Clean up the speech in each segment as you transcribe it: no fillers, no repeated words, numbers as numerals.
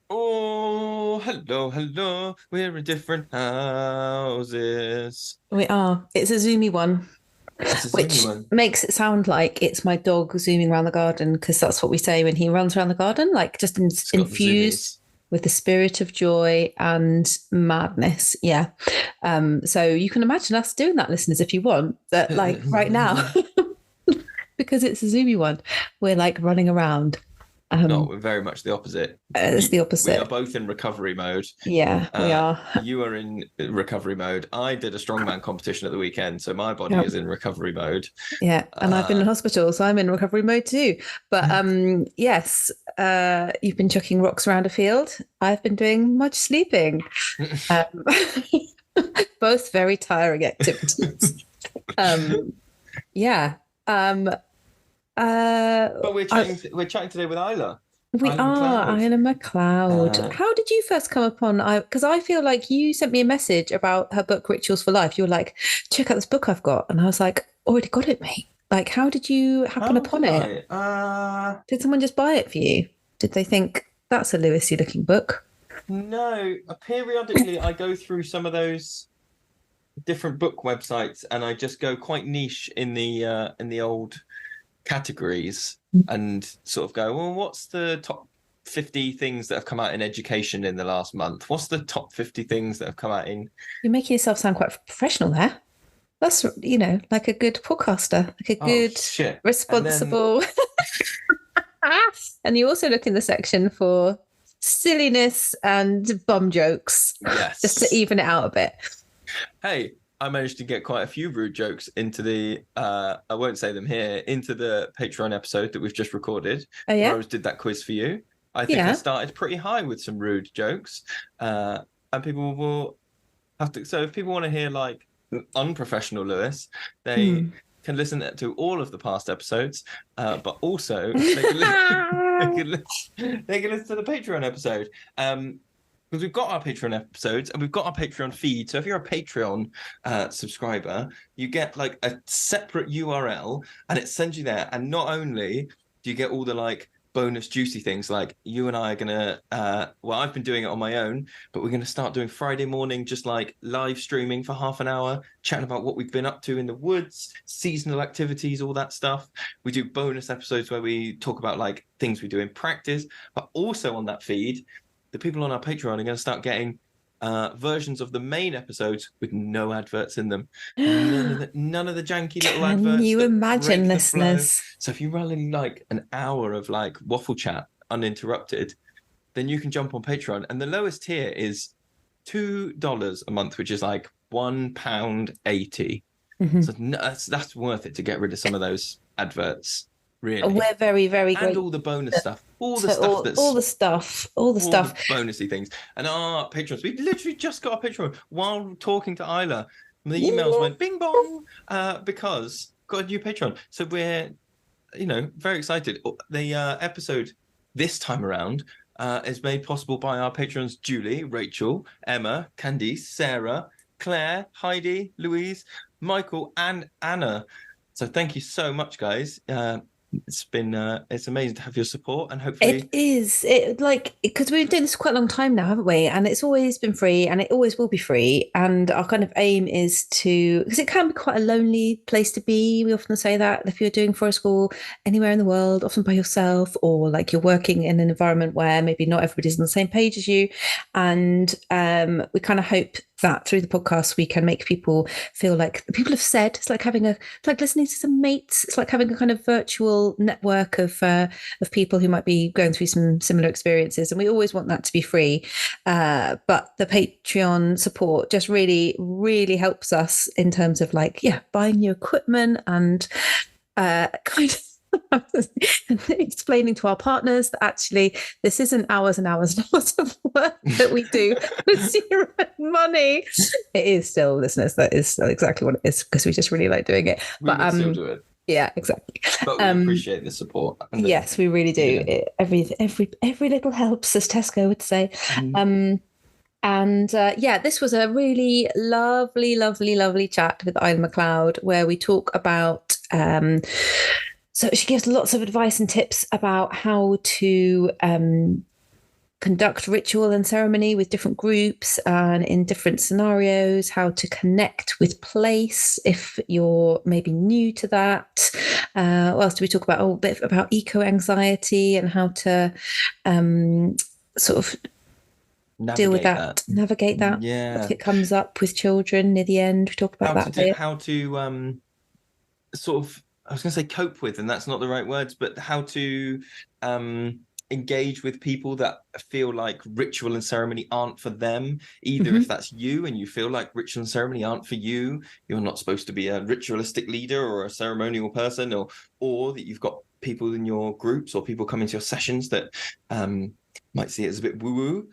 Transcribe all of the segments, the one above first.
Oh, hello, hello. We're in different houses. We are. It's a zoomy one, It's a zoomy which one. makes it sound like it's my dog zooming around the garden because that's what we say when he runs around the garden, like just It's got the infused zoomies. with the spirit of joy and madness. Yeah. So you can imagine us doing that, listeners, if you want. But like right now, because it's a zoomy one, we're like running around. No, Um, we're very much the opposite. it's the We are opposite. both in recovery mode. Yeah, we are. You are in recovery mode. I did a strongman competition at the weekend, so my body Yeah. is in recovery mode. Yeah, and I've been Uh, in hospital, so I'm in recovery mode too. But yes, you've been chucking rocks around a field. I've been doing much sleeping. Um, both very tiring activities. Um, yeah. Um, uh, but we're I, chatting. We're chatting today with Isla. we Isla are McLeod. Isla Macleod. Uh, How did you first come upon? Because I feel like you sent me a message about her book Rituals for Life. You were like, check out this book I've got, and I was like, already got it, mate. Like, how did you happen how upon did it? I? Did someone just buy it for you? Did they think that's a Lewisy looking book? No. Periodically, I go through some of those different book websites and I just go quite niche in the old categories and sort of go, well, what's the top 50 things that have come out in education in the last month? What's the top 50 things that have come out in You're making yourself sound quite professional there. That's, like a good podcaster, like a oh good, shit. And then responsible. And you also look in the section for silliness and bum jokes, just to yes. even it out a bit. Hey, I managed to get quite a few rude jokes into the I won't say them here, into the Patreon episode that we've just recorded, Oh, where I yeah? was did that quiz for you. I think I Yeah. started pretty high with some rude jokes. And people will have to, so if people want to hear like unprofessional Lewis, they Mm. can listen to all of the past episodes, but also they can they can they can listen to the Patreon episode. Because we've got our Patreon episodes and we've got our Patreon feed. So if you're a Patreon subscriber, you get like a separate URL and it sends you there. And not only do you get all the like bonus juicy things, like you and I are gonna well, I've been doing it on my own, but we're gonna start doing Friday morning, just like live streaming for half an hour, chatting about what we've been up to in the woods, seasonal activities, all that stuff. We do bonus episodes where we talk about like things we do in practice, but also on that feed the people on our Patreon are going to start getting versions of the main episodes with no adverts in them. None of the janky little Can adverts you that imagine, break the flow. listeners? So if you run in like an hour of like waffle chat uninterrupted, then you can jump on Patreon. And the lowest tier is $2 a month, which is like £1.80. So Mhm. that's worth it to get rid of some of those adverts, really. We're very, very And grateful all the bonus stuff, all the to stuff all that's the stuff, all the all the stuff. bonusy things. And our patrons, we literally just got a Patreon while talking to Isla. The emails went bing bong because got a new Patreon. So we're, very excited. The episode this time around is made possible by our patrons Julie, Rachel, Emma, Candice, Sarah, Claire, Heidi, Louise, Michael, and Anna. So thank you so much, guys. It's amazing to have your support and It hopefully is like because we've been doing this quite a long time now, haven't we? And it's always been free, and it always will be free. And our kind of aim is to because it can be quite a lonely place to be. We often say that if you're doing forest school anywhere in the world, often by yourself, or like you're working in an environment where maybe not everybody's on the same page as you. And we kind of hope that through the podcast we can make people feel like people have said it's like having it's like listening to some mates. It's like having a kind of virtual network of people who might be going through some similar experiences. And we always want that to be free. But the Patreon support just really, really helps us in terms of like, yeah, buying new equipment and kind of explaining to our partners that actually this isn't hours and hours and hours of work that we do with zero money. It is still, listeners, that is still exactly what it is because we just really like doing it. we But would still do it, yeah, exactly. but we Um, appreciate the support and the, Yes, we really you do. know, Every little helps, as Tesco would say. mm, Um, and yeah, this was a really lovely, lovely, lovely chat with Isla McLeod, where we talk about. So she gives lots of advice and tips about how to conduct ritual and ceremony with different groups and in different scenarios, how to connect with place if you're maybe new to that. What else do we talk about? Oh, a bit about eco-anxiety and how to sort of deal with that, navigate that. Yeah. If it comes up with children near the end, we talk about how to sort of, I was going to say cope with, and that's not the right words, but how to engage with people that feel like ritual and ceremony aren't for them, either if that's you and you feel like ritual and ceremony aren't for you, you're not supposed to be a ritualistic leader or a ceremonial person, or that you've got people in your groups or people coming to your sessions that might see it as a bit woo-woo.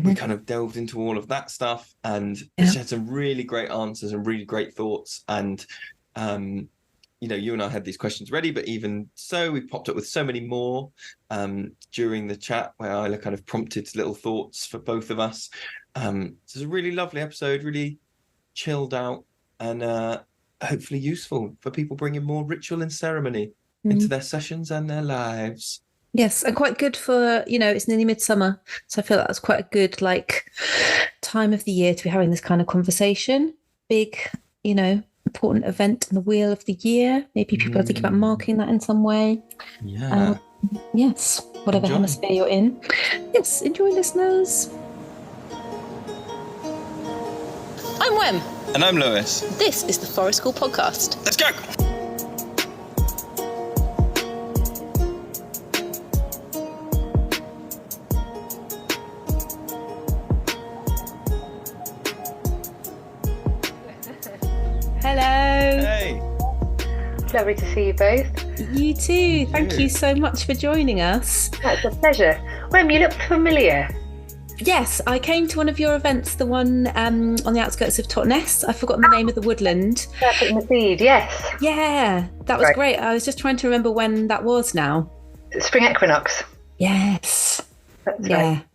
We kind of delved into all of that stuff, and she had some really great answers and really great thoughts. And you and I had these questions ready, but even so, we popped up with so many more during the chat where Isla kind of prompted little thoughts for both of us. It's a really lovely episode, really chilled out, and hopefully useful for people bringing more ritual and ceremony into their sessions and their lives. Yes, and quite good for, it's nearly midsummer. So I feel that's quite a good time of the year to be having this kind of conversation. Big, important event in the wheel of the year. Maybe people are thinking about marking that in some way. Yeah. Yes, whatever hemisphere you're in. Yes, enjoy, listeners. I'm Wem. And I'm Lewis. This is the Forest School Podcast. Let's go! Hello. Hey. Lovely to see you both. You too. Thank you so much for joining us. That's a pleasure. Wem, you look familiar. Yes, I came to one of your events, the one on the outskirts of Totnes. I've forgotten the name of the woodland. Serpent in the Seed, yes. Yeah, that was great. I was just trying to remember when that was now. Spring equinox. Yes. That's yeah. right.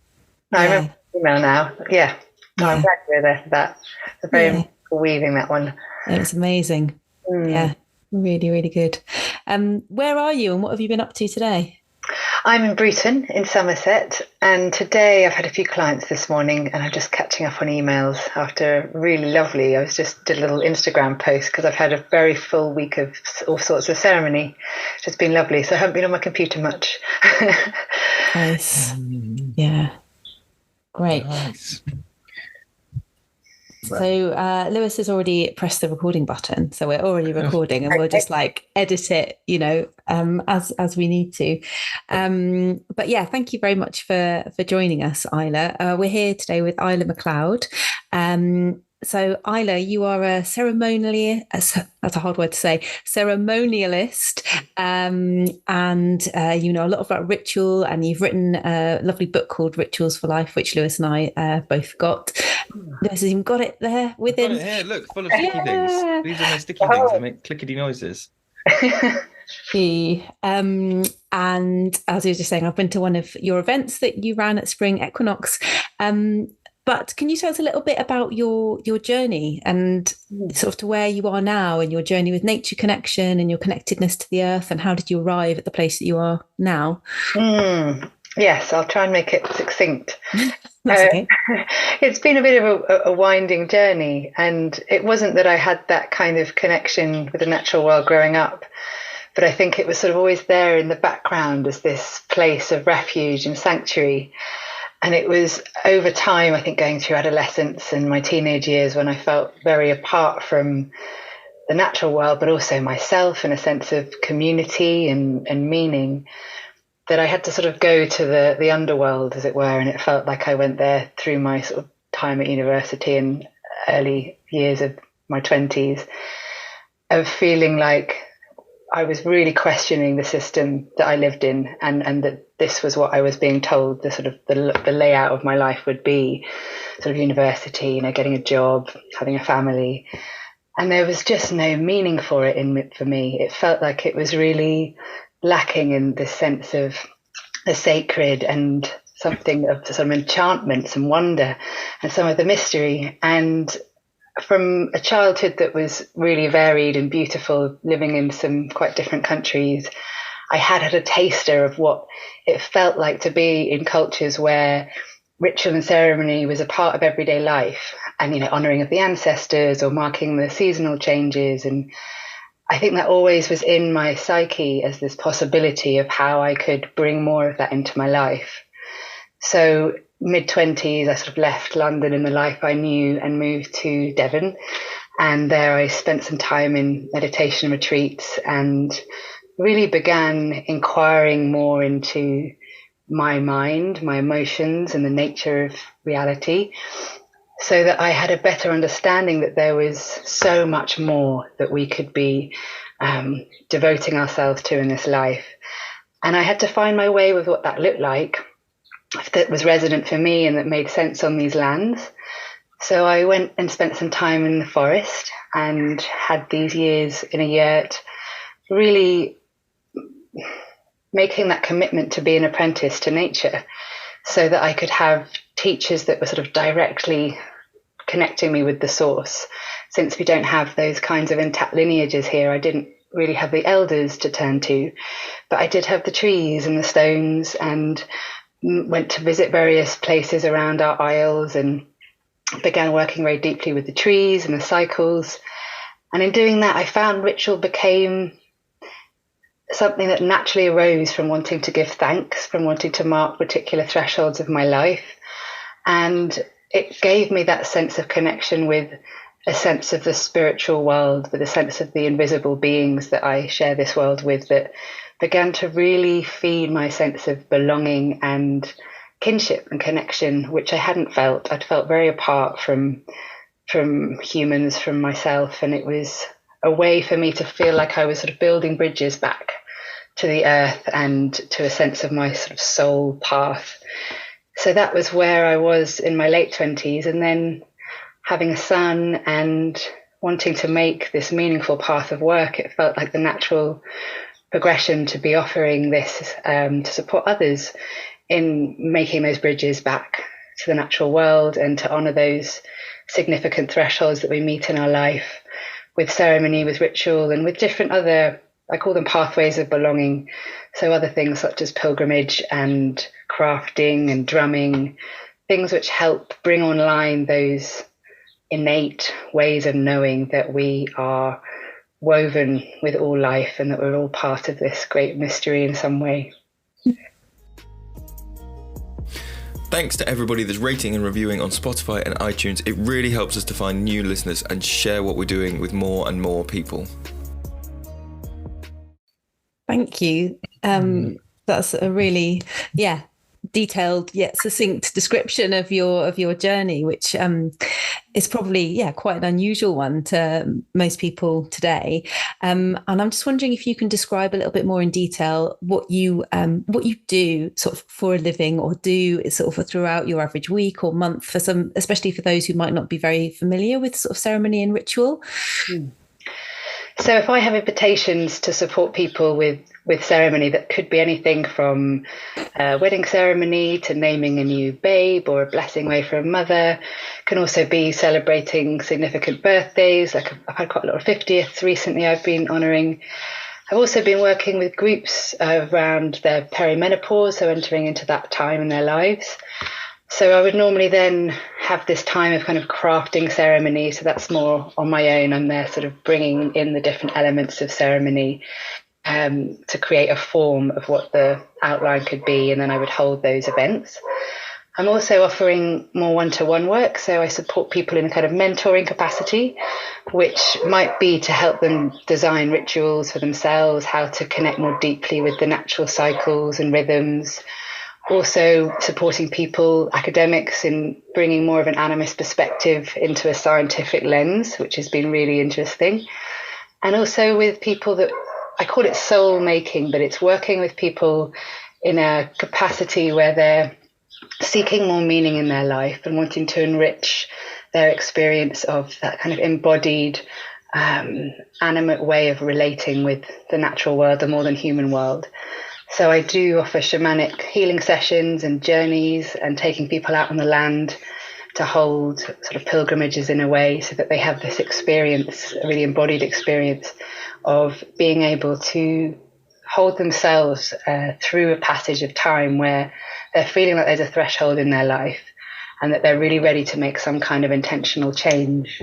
No, I remember the email now. Yeah. No, I'm glad you were there for that. It's very weaving, that one. It was amazing. Yeah, really, really good. Where are you and what have you been up to today? I'm in Bruton in Somerset, and today I've had a few clients this morning and I'm just catching up on emails after really lovely. I did a little Instagram post because I've had a very full week of all sorts of ceremony. It's just been lovely. So I haven't been on my computer much. Nice. Yeah. Great. Nice. So Lewis has already pressed the recording button, so we're already recording, and we'll just edit it, as we need to. But yeah, thank you very much for joining us, Isla. We're here today with Isla Macleod. So Isla, you are a that's a hard word to say, ceremonialist, and you know a lot about ritual, and you've written a lovely book called Rituals for Life, which Lewis and I both got. Lewis has even got it there with him. Got it here, look, full of sticky things. These are my sticky things that make clickety noises. And as I was just saying, I've been to one of your events that you ran at Spring Equinox. But can you tell us a little bit about your journey and sort of to where you are now and your journey with nature connection and your connectedness to the earth, and how did you arrive at the place that you are now? Yes, I'll try and make it succinct. Okay. It's been a bit of a winding journey, and it wasn't that I had that kind of connection with the natural world growing up, but I think it was sort of always there in the background as this place of refuge and sanctuary. And it was over time, I think, going through adolescence and my teenage years when I felt very apart from the natural world, but also myself, and a sense of community and meaning, that I had to sort of go to the underworld, as it were. And it felt like I went there through my sort of time at university and early years of my 20s, of feeling like I was really questioning the system that I lived in, and that this was what I was being told the sort of the layout of my life would be, sort of university, getting a job, having a family. And there was just no meaning for it for me. It felt like it was really lacking in this sense of the sacred and something of some enchantment, some wonder, and some of the mystery. And from a childhood that was really varied and beautiful, living in some quite different countries, I had a taster of what it felt like to be in cultures where ritual and ceremony was a part of everyday life, and honoring of the ancestors or marking the seasonal changes. And I think that always was in my psyche as this possibility of how I could bring more of that into my life. So mid-20s, I sort of left London and the life I knew and moved to Devon. And there I spent some time in meditation retreats and really began inquiring more into my mind, my emotions, and the nature of reality, so that I had a better understanding that there was so much more that we could be devoting ourselves to in this life. And I had to find my way with what that looked like, that was resonant for me and that made sense on these lands. So I went and spent some time in the forest and had these years in a yurt, really making that commitment to be an apprentice to nature, so that I could have teachers that were sort of directly connecting me with the source. Since we don't have those kinds of intact lineages here, I didn't really have the elders to turn to, but I did have the trees and the stones, and went to visit various places around our isles and began working very deeply with the trees and the cycles. And in doing that, I found ritual became something that naturally arose from wanting to give thanks, from wanting to mark particular thresholds of my life. And it gave me that sense of connection with a sense of the spiritual world, with a sense of the invisible beings that I share this world with, that began to really feed my sense of belonging and kinship and connection, which I hadn't felt. I'd felt very apart from humans, from myself, and it was a way for me to feel like I was sort of building bridges back to the earth and to a sense of my sort of soul path. So that was where I was in my late 20s, and then having a son and wanting to make this meaningful path of work, it felt like the natural progression to be offering this to support others in making those bridges back to the natural world and to honour those significant thresholds that we meet in our life with ceremony, with ritual, and with different other, I call them pathways of belonging. So other things such as pilgrimage and crafting and drumming, things which help bring online those innate ways of knowing that we are woven with all life and that we're all part of this great mystery in some way. Thanks to everybody that's rating and reviewing on Spotify and iTunes. It really helps us to find new listeners and share what we're doing with more and more people. Thank you. That's a really, detailed yet succinct description of your journey, which is probably quite an unusual one to most people today. And I'm just wondering if you can describe a little bit more in detail what you do sort of for a living, or do sort of throughout your average week or month, for some, especially for those who might not be very familiar with sort of ceremony and ritual. So if I have invitations to support people with ceremony, that could be anything from a wedding ceremony to naming a new babe or a blessing away for a mother. Can also be celebrating significant birthdays, like I've had quite a lot of 50ths recently I've been honouring. I've also been working with groups around their perimenopause, so entering into that time in their lives. So I would normally then have this time of kind of crafting ceremony. So that's more on my own. I'm there sort of bringing in the different elements of ceremony to create a form of what the outline could be. And then I would hold those events. I'm also offering more one-to-one work. So I support people in a kind of mentoring capacity, which might be to help them design rituals for themselves, how to connect more deeply with the natural cycles and rhythms. Also supporting people, academics, in bringing more of an animist perspective into a scientific lens, which has been really interesting. And also with people that, I call it soul making, but it's working with people in a capacity where they're seeking more meaning in their life and wanting to enrich their experience of that kind of embodied, animate way of relating with the natural world, the more than human world. So I do offer shamanic healing sessions and journeys, and taking people out on the land to hold sort of pilgrimages in a way, so that they have this experience, a really embodied experience of being able to hold themselves through a passage of time where they're feeling like there's a threshold in their life and that they're really ready to make some kind of intentional change.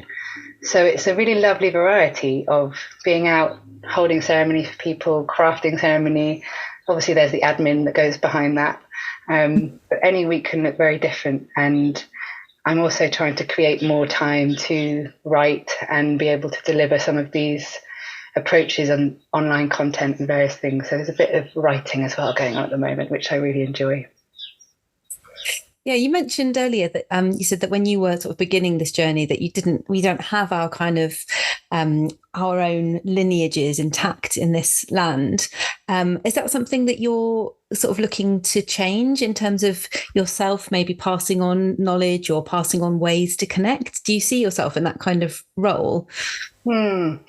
So it's a really lovely variety of being out, holding ceremony for people, crafting ceremony. Obviously, there's the admin that goes behind that. But any week can look very different. And I'm also trying to create more time to write and be able to deliver some of these approaches on online content and various things. So there's a bit of writing as well going on at the moment, which I really enjoy. Yeah, you mentioned earlier that you said that when you were sort of beginning this journey that we don't have our kind of our own lineages intact in this land. Is that something that you're sort of looking to change in terms of yourself, maybe passing on knowledge or passing on ways to connect? Do you see yourself in that kind of role? Well,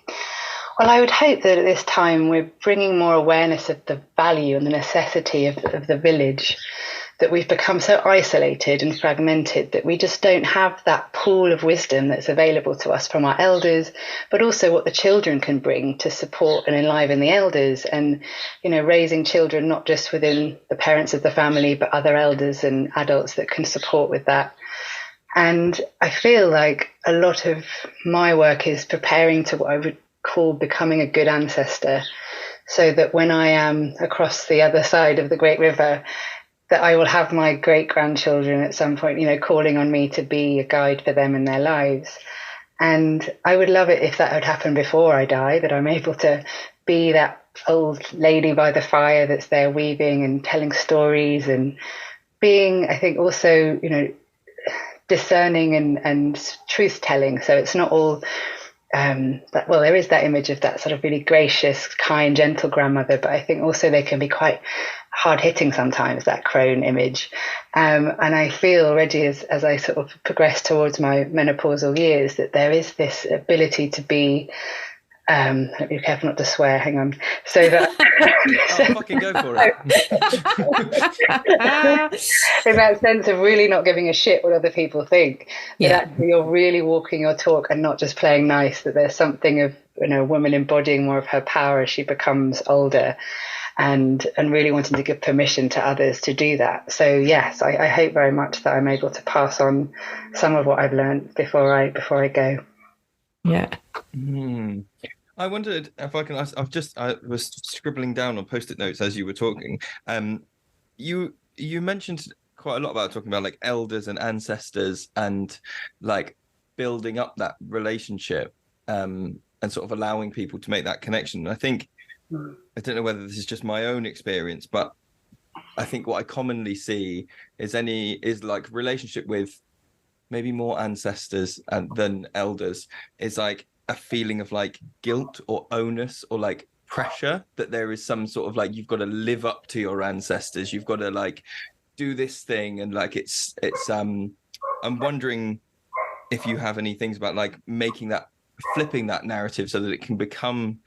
I would hope that at this time we're bringing more awareness of the value and the necessity of the village, that we've become so isolated and fragmented that we just don't have that pool of wisdom that's available to us from our elders, but also what the children can bring to support and enliven the elders, and, you know, raising children not just within the parents of the family, but other elders and adults that can support with that. And I feel like a lot of my work is preparing to what I would call becoming a good ancestor, so that when I am across the other side of the great river, that I will have my great-grandchildren at some point, you know, calling on me to be a guide for them in their lives. And I would love it if that would happen before I die, that I'm able to be that old lady by the fire that's there weaving and telling stories and being, I think, also, you know, discerning and truth-telling. So it's not all... well, there is that image of that sort of really gracious, kind, gentle grandmother, but I think also they can be quite hard-hitting sometimes, that crone image. And I feel already as I sort of progress towards my menopausal years that there is this ability to be, let me be careful not to swear, hang on, so that... Oh, fucking go for it. In that sense of really not giving a shit what other people think, that actually you're really walking your talk and not just playing nice, that there's something of, you know, a woman embodying more of her power as she becomes older, and really wanting to give permission to others to do that. So yes, I hope very much that I'm able to pass on some of what I've learned before I go. Yeah. I wondered if I can ask, I was scribbling down on post-it notes as you were talking. You mentioned quite a lot about talking about like elders and ancestors and like building up that relationship, and sort of allowing people to make that connection. And I think, I don't know whether this is just my own experience, but I think what I commonly see is like relationship with maybe more ancestors than elders is like a feeling of like guilt or onus or like pressure, that there is some sort of like, you've got to live up to your ancestors, you've got to like do this thing, and like it's I'm wondering if you have any things about like flipping that narrative so that it can become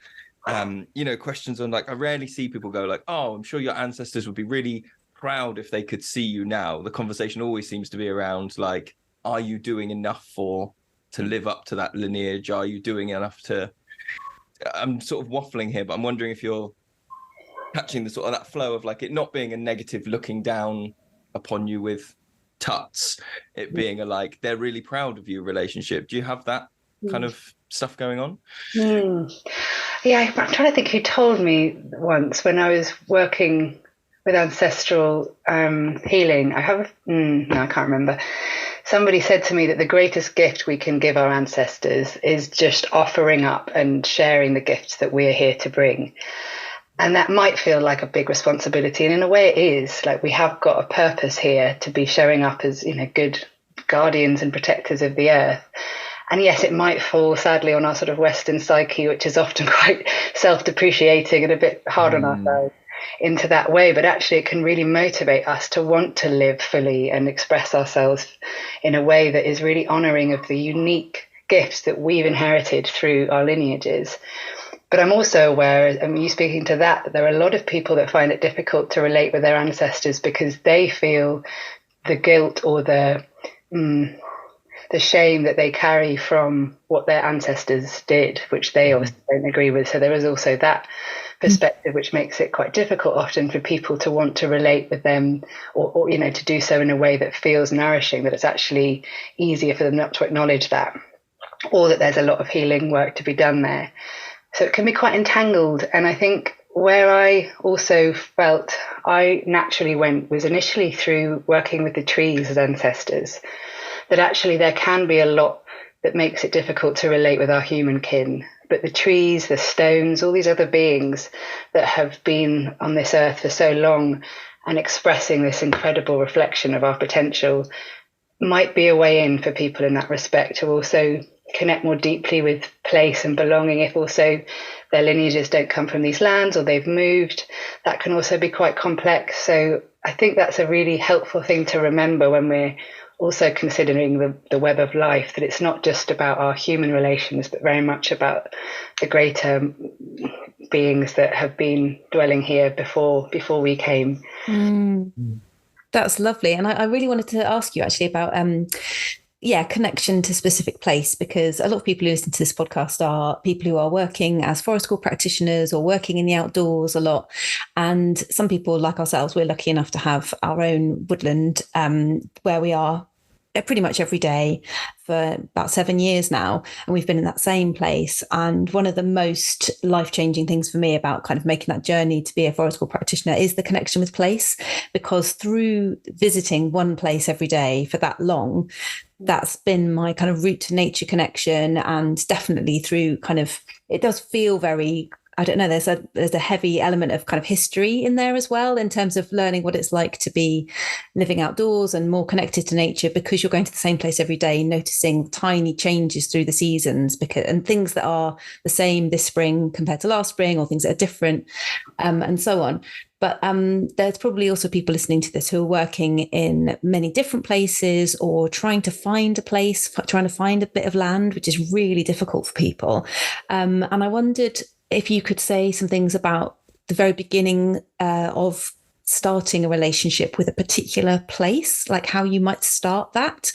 you know, questions on like, I rarely see people go like, oh, I'm sure your ancestors would be really proud if they could see you now. The conversation always seems to be around like, are you doing enough to live up to that lineage? Are you doing enough to... I'm sort of waffling here, but I'm wondering if you're catching the sort of that flow of like it not being a negative looking down upon you with tuts, it being a like, they're really proud of you relationship. Do you have that kind of stuff going on? Yeah, I'm trying to think who told me once when I was working with ancestral healing. I can't remember. Somebody said to me that the greatest gift we can give our ancestors is just offering up and sharing the gifts that we are here to bring. And that might feel like a big responsibility. And in a way it is. Like, we have got a purpose here to be showing up as, you know, good guardians and protectors of the earth. And yes, it might fall sadly on our sort of Western psyche, which is often quite self-depreciating and a bit hard on ourselves into that way. But actually it can really motivate us to want to live fully and express ourselves in a way that is really honouring of the unique gifts that we've inherited through our lineages. But I'm also aware, and you speaking to that there are a lot of people that find it difficult to relate with their ancestors because they feel the guilt or the shame that they carry from what their ancestors did, which they obviously don't agree with. So there is also that perspective, which makes it quite difficult often for people to want to relate with them, or to do so in a way that feels nourishing, that it's actually easier for them not to acknowledge that, or that there's a lot of healing work to be done there. So it can be quite entangled. And I think where I also felt I naturally went was initially through working with the trees as ancestors, that actually there can be a lot that makes it difficult to relate with our human kin. But the trees, the stones, all these other beings that have been on this earth for so long and expressing this incredible reflection of our potential might be a way in for people in that respect to also connect more deeply with place and belonging. If also their lineages don't come from these lands or they've moved, that can also be quite complex. So I think that's a really helpful thing to remember when we're also considering the web of life, that it's not just about our human relations, but very much about the greater beings that have been dwelling here before we came. That's lovely. And I really wanted to ask you actually about connection to specific place, because a lot of people who listen to this podcast are people who are working as forest school practitioners or working in the outdoors a lot. And some people like ourselves, we're lucky enough to have our own woodland where we are pretty much every day for about 7 years now, and we've been in that same place. And one of the most life-changing things for me about kind of making that journey to be a forest school practitioner is the connection with place, because through visiting one place every day for that long, that's been my kind of root to nature connection. And definitely through kind of, it does feel very, I don't know, there's a heavy element of kind of history in there as well, in terms of learning what it's like to be living outdoors and more connected to nature, because you're going to the same place every day, noticing tiny changes through the seasons, and things that are the same this spring compared to last spring, or things that are different, and so on. But there's probably also people listening to this who are working in many different places, or trying to find a place, trying to find a bit of land, which is really difficult for people. And I wondered if you could say some things about the very beginning of starting a relationship with a particular place, like how you might start that.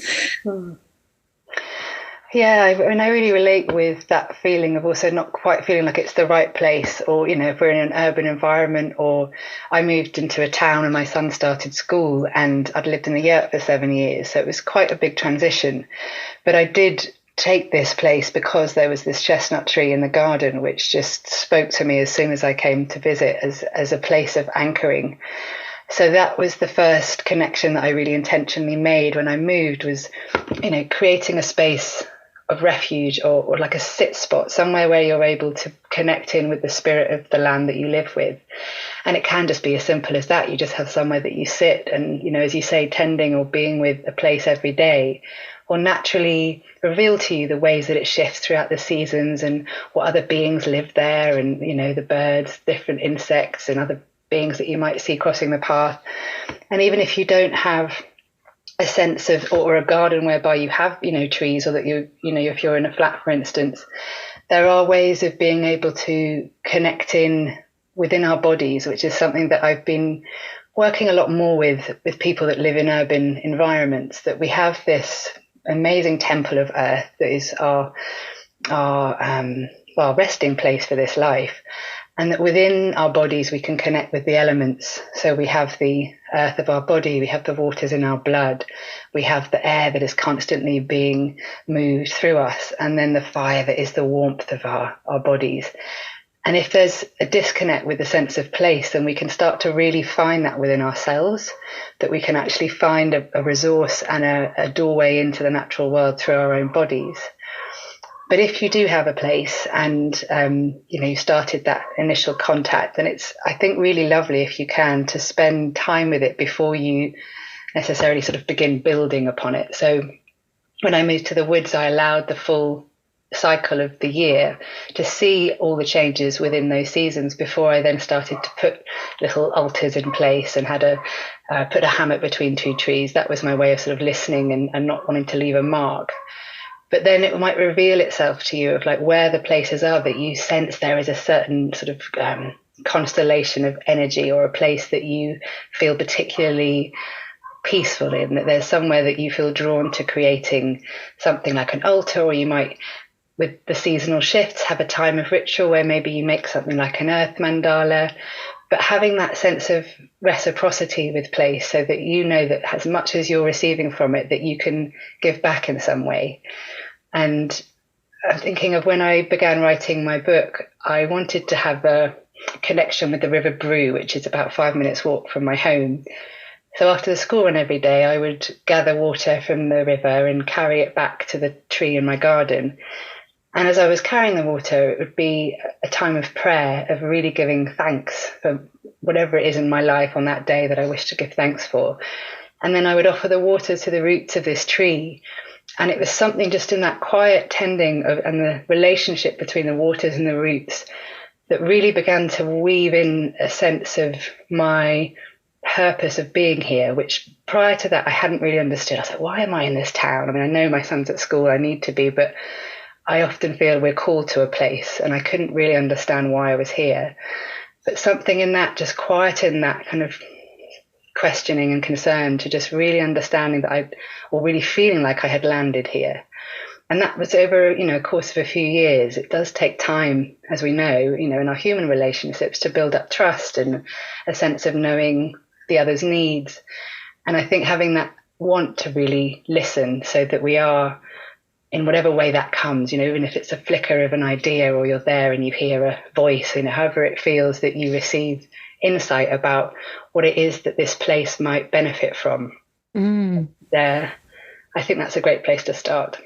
Yeah, I really relate with that feeling of also not quite feeling like it's the right place, or, if we're in an urban environment, or I moved into a town and my son started school and I'd lived in the yurt for 7 years. So it was quite a big transition. But I did take this place because there was this chestnut tree in the garden, which just spoke to me as soon as I came to visit as a place of anchoring. So that was the first connection that I really intentionally made when I moved, was, creating a space of refuge, or like a sit spot, somewhere where you're able to connect in with the spirit of the land that you live with. And it can just be as simple as that. You just have somewhere that you sit, and, as you say, tending or being with a place every day will naturally reveal to you the ways that it shifts throughout the seasons, and what other beings live there, and, the birds, different insects and other beings that you might see crossing the path. And even if you don't have a sense of, or a garden whereby you have, trees, or that if you're in a flat, for instance, there are ways of being able to connect in within our bodies, which is something that I've been working a lot more with people that live in urban environments, that we have this amazing temple of earth that is our resting place for this life. And that within our bodies, we can connect with the elements. So we have the earth of our body, we have the waters in our blood, we have the air that is constantly being moved through us, and then the fire that is the warmth of our bodies. And if there's a disconnect with the sense of place, then we can start to really find that within ourselves, that we can actually find a resource and a doorway into the natural world through our own bodies. But if you do have a place and, you started that initial contact, then it's, I think, really lovely if you can to spend time with it before you necessarily sort of begin building upon it. So when I moved to the woods, I allowed the full cycle of the year to see all the changes within those seasons before I then started to put little altars in place and had put a hammock between two trees. That was my way of sort of listening and not wanting to leave a mark. But then it might reveal itself to you of like where the places are that you sense there is a certain sort of constellation of energy, or a place that you feel particularly peaceful in, that there's somewhere that you feel drawn to creating something like an altar, or you might with the seasonal shifts, have a time of ritual where maybe you make something like an earth mandala, but having that sense of reciprocity with place so that you know that as much as you're receiving from it, that you can give back in some way. And I'm thinking of when I began writing my book, I wanted to have a connection with the River Brue, which is about 5 minutes walk from my home. So after the school run every day, I would gather water from the river and carry it back to the tree in my garden. And as I was carrying the water, it would be a time of prayer, of really giving thanks for whatever it is in my life on that day that I wish to give thanks for. And then I would offer the water to the roots of this tree. And it was something just in that quiet tending of, and the relationship between the waters and the roots that really began to weave in a sense of my purpose of being here, which prior to that I hadn't really understood. I was like, why am I in this town? I mean, I know my son's at school, I need to be, but I often feel we're called to a place, and I couldn't really understand why I was here. But something in that just quietened that kind of questioning and concern to just really understanding that or really feeling like I had landed here. And that was over, a course of a few years. It does take time, as we know, in our human relationships to build up trust and a sense of knowing the other's needs. And I think having that want to really listen so that we are, in whatever way that comes, even if it's a flicker of an idea or you're there and you hear a voice, however it feels that you receive insight about what it is that this place might benefit from. There, I think that's a great place to start.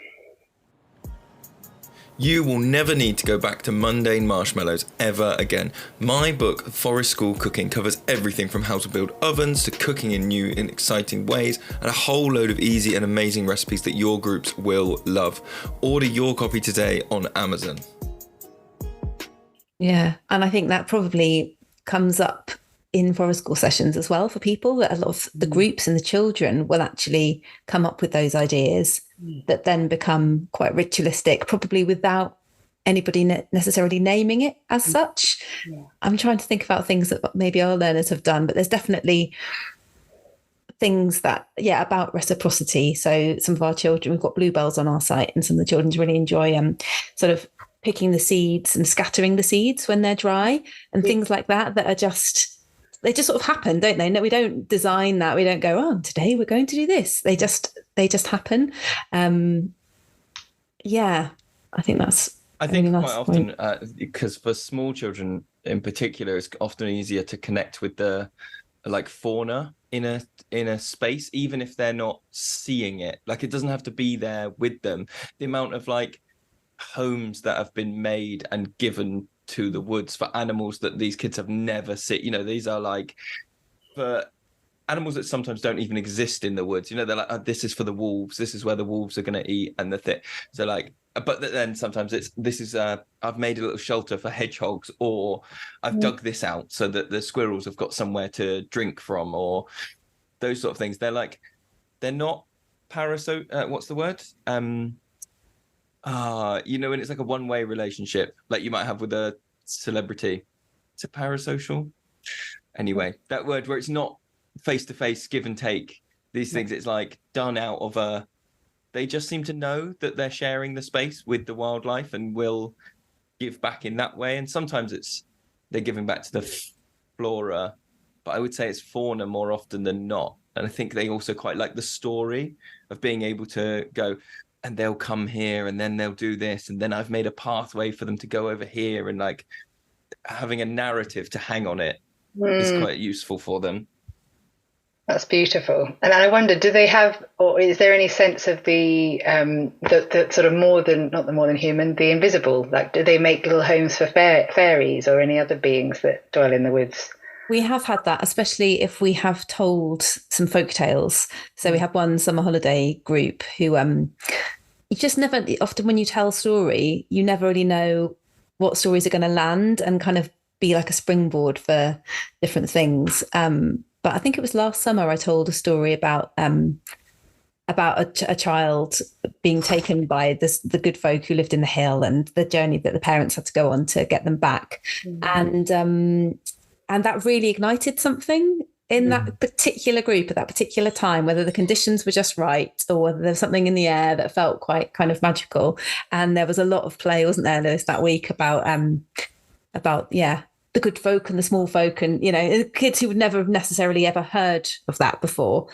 You will never need to go back to mundane marshmallows ever again. My book, Forest School Cooking, covers everything from how to build ovens to cooking in new and exciting ways, and a whole load of easy and amazing recipes that your groups will love. Order your copy today on Amazon. Yeah, and I think that probably comes up in forest school sessions as well for people, that a lot of the groups and the children will actually come up with those ideas that then become quite ritualistic, probably without anybody necessarily naming it as such. Yeah. I'm trying to think about things that maybe our learners have done, but there's definitely things that, about reciprocity. So some of our children, we've got bluebells on our site, and some of the children really enjoy sort of picking the seeds and scattering the seeds when they're dry and things like that are just... They just sort of happen, don't they? No, we don't design that. We don't go, oh, today we're going to do this. They just happen. I think that's... I think quite often, because for small children in particular, it's often easier to connect with the fauna in a space, even if they're not seeing it. Like, it doesn't have to be there with them. The amount of homes that have been made and given to the woods for animals that these kids have never seen. These are for animals that sometimes don't even exist in the woods. They're like, oh, this is for the wolves. This is where the wolves are going to eat, and so but then sometimes I've made a little shelter for hedgehogs, or I've dug this out so that the squirrels have got somewhere to drink from, or those sort of things. They're not what's the word? And it's like a one-way relationship, like you might have with a celebrity. Is it parasocial? Anyway, that word where it's not face-to-face, give and take. These things, it's done out of they just seem to know that they're sharing the space with the wildlife and will give back in that way. And sometimes they're giving back to the flora, but I would say it's fauna more often than not. And I think they also quite like the story of being able to go, and they'll come here and then they'll do this, and then I've made a pathway for them to go over here, and having a narrative to hang on it is quite useful for them. That's beautiful. And I wonder, do they have, or is there any sense of the sort of not the more than human, the invisible? Do they make little homes for fairies or any other beings that dwell in the woods? We have had that, especially if we have told some folk tales. So we had one summer holiday group who you just never, often when you tell a story, you never really know what stories are going to land and kind of be like a springboard for different things. But I think it was last summer I told a story about a child being taken by the good folk who lived in the hill, and the journey that the parents had to go on to get them back. And that really ignited something in that particular group at that particular time, whether the conditions were just right or whether there was something in the air that felt quite kind of magical. And there was a lot of play, wasn't there, Lewis, that week about the good folk and the small folk, and kids who would never have necessarily ever heard of that before.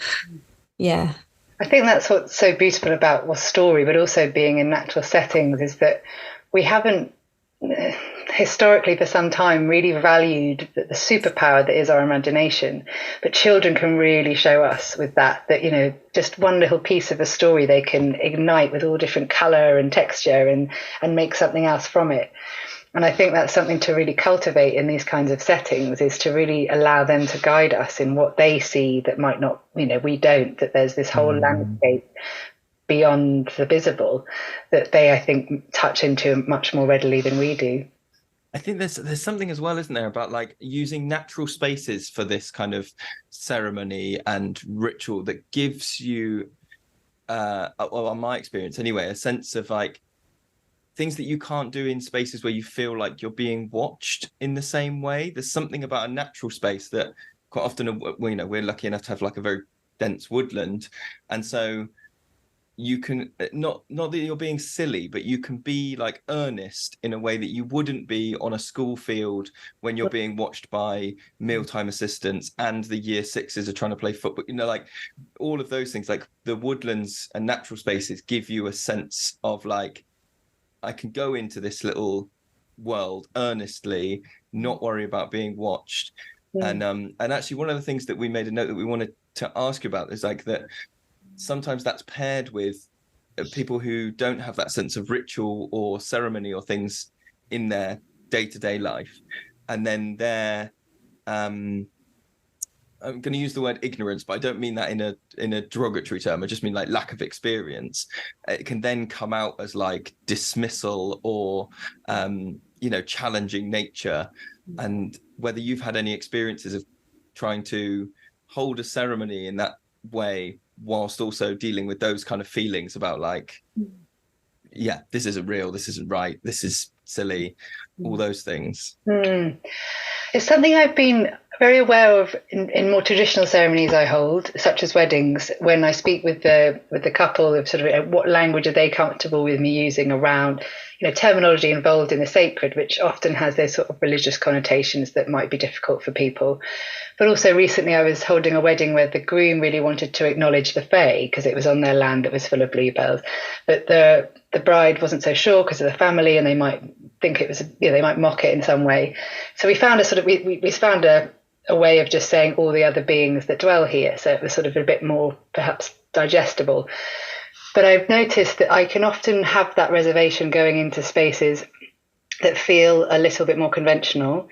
Yeah. I think that's what's so beautiful about a story, but also being in natural settings, is that we haven't historically for some time really valued the superpower that is our imagination, but children can really show us with that just one little piece of a story they can ignite with all different colour and texture and make something else from it. And I think that's something to really cultivate in these kinds of settings, is to really allow them to guide us in what they see that might not, we don't, that there's this whole landscape beyond the visible that they, I think, touch into much more readily than we do. I think there's something as well, isn't there, about like using natural spaces for this kind of ceremony and ritual that gives you, on my experience anyway, a sense of like things that you can't do in spaces where you feel like you're being watched in the same way. There's something about a natural space that quite often, we're lucky enough to have like a very dense woodland, and so you can not that you're being silly, but you can be like earnest in a way that you wouldn't be on a school field when you're being watched by mealtime assistants and the year sixes are trying to play football. Like all of those things, like the woodlands and natural spaces give you a sense of like, I can go into this little world earnestly, not worry about being watched. And actually one of the things that we made a note that we wanted to ask you about is like that sometimes that's paired with people who don't have that sense of ritual or ceremony or things in their day-to-day life, and then they're I'm going to use the word ignorance, but I don't mean that in a derogatory term. I just mean like lack of experience. It can then come out as like dismissal or challenging nature. And whether you've had any experiences of trying to hold a ceremony in that way whilst also dealing with those kind of feelings about like, this isn't real, this isn't right, this is silly, all those things. It's something I've been very aware of in more traditional ceremonies I hold, such as weddings, when I speak with the couple of sort of what language are they comfortable with me using around terminology involved in the sacred, which often has those sort of religious connotations that might be difficult for people. But also recently I was holding a wedding where the groom really wanted to acknowledge the fae because it was on their land that was full of bluebells, but the bride wasn't so sure because of the family, and they might think it was they might mock it in some way. So we found we found a way of just saying all the other beings that dwell here, so it was sort of a bit more perhaps digestible. But I've noticed that I can often have that reservation going into spaces that feel a little bit more conventional.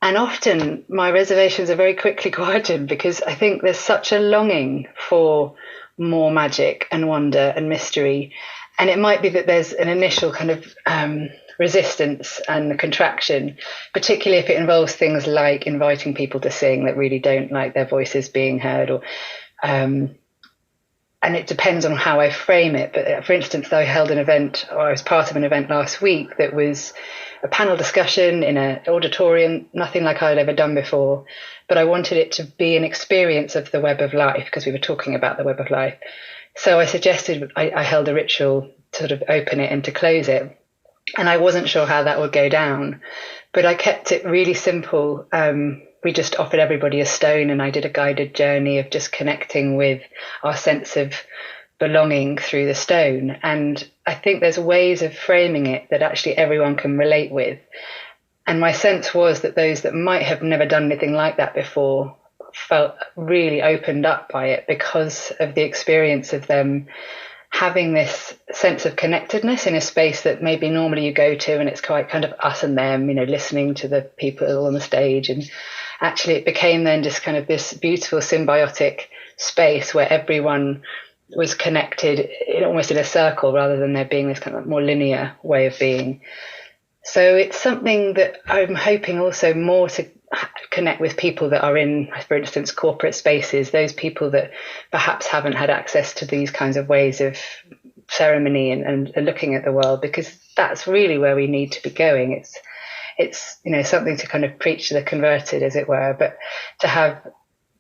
And often my reservations are very quickly quietened because I think there's such a longing for more magic and wonder and mystery. And it might be that there's an initial kind of resistance and contraction, particularly if it involves things like inviting people to sing that really don't like their voices being heard, or and it depends on how I frame it. But for instance, I held an event, or I was part of an event last week that was a panel discussion in an auditorium, nothing like I'd ever done before. But I wanted it to be an experience of the web of life because we were talking about the web of life. So I suggested I held a ritual to sort of open it and to close it. And I wasn't sure how that would go down, but I kept it really simple. We just offered everybody a stone, and I did a guided journey of just connecting with our sense of belonging through the stone. And I think there's ways of framing it that actually everyone can relate with. And my sense was that those that might have never done anything like that before felt really opened up by it because of the experience of them having this sense of connectedness in a space that maybe normally you go to and it's quite kind of us and them, listening to the people on the stage. And actually it became then just kind of this beautiful symbiotic space where everyone was connected almost in a circle rather than there being this kind of more linear way of being. So it's something that I'm hoping also more to connect with people that are in, for instance, corporate spaces, those people that perhaps haven't had access to these kinds of ways of ceremony and looking at the world, because that's really where we need to be going. It's something to kind of preach to the converted, as it were, but to have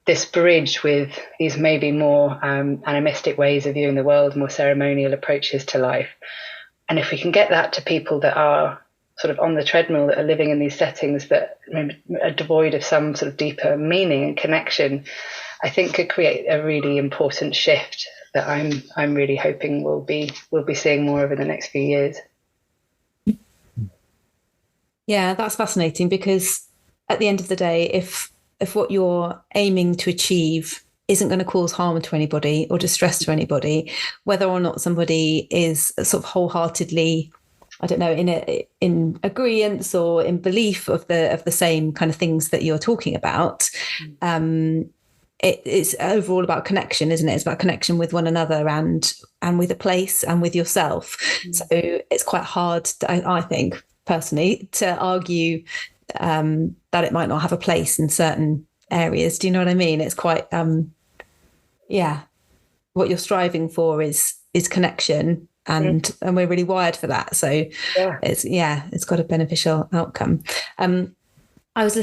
this bridge with these maybe more animistic ways of viewing the world, more ceremonial approaches to life. And if we can get that to people that are sort of on the treadmill, that are living in these settings that are devoid of some sort of deeper meaning and connection, I think could create a really important shift that I'm really hoping we'll be seeing more over the next few years. Yeah, that's fascinating, because at the end of the day, if what you're aiming to achieve isn't going to cause harm to anybody or distress to anybody, whether or not somebody is sort of wholeheartedly, I don't know, in agreement or in belief of the same kind of things that you're talking about, it's overall about connection, isn't it? It's about connection with one another and with a place and with yourself. So it's quite hard, I think personally, to argue that it might not have a place in certain areas. Do you know what I mean? It's quite what you're striving for is connection, and we're really wired for that. So it's got a beneficial outcome. I was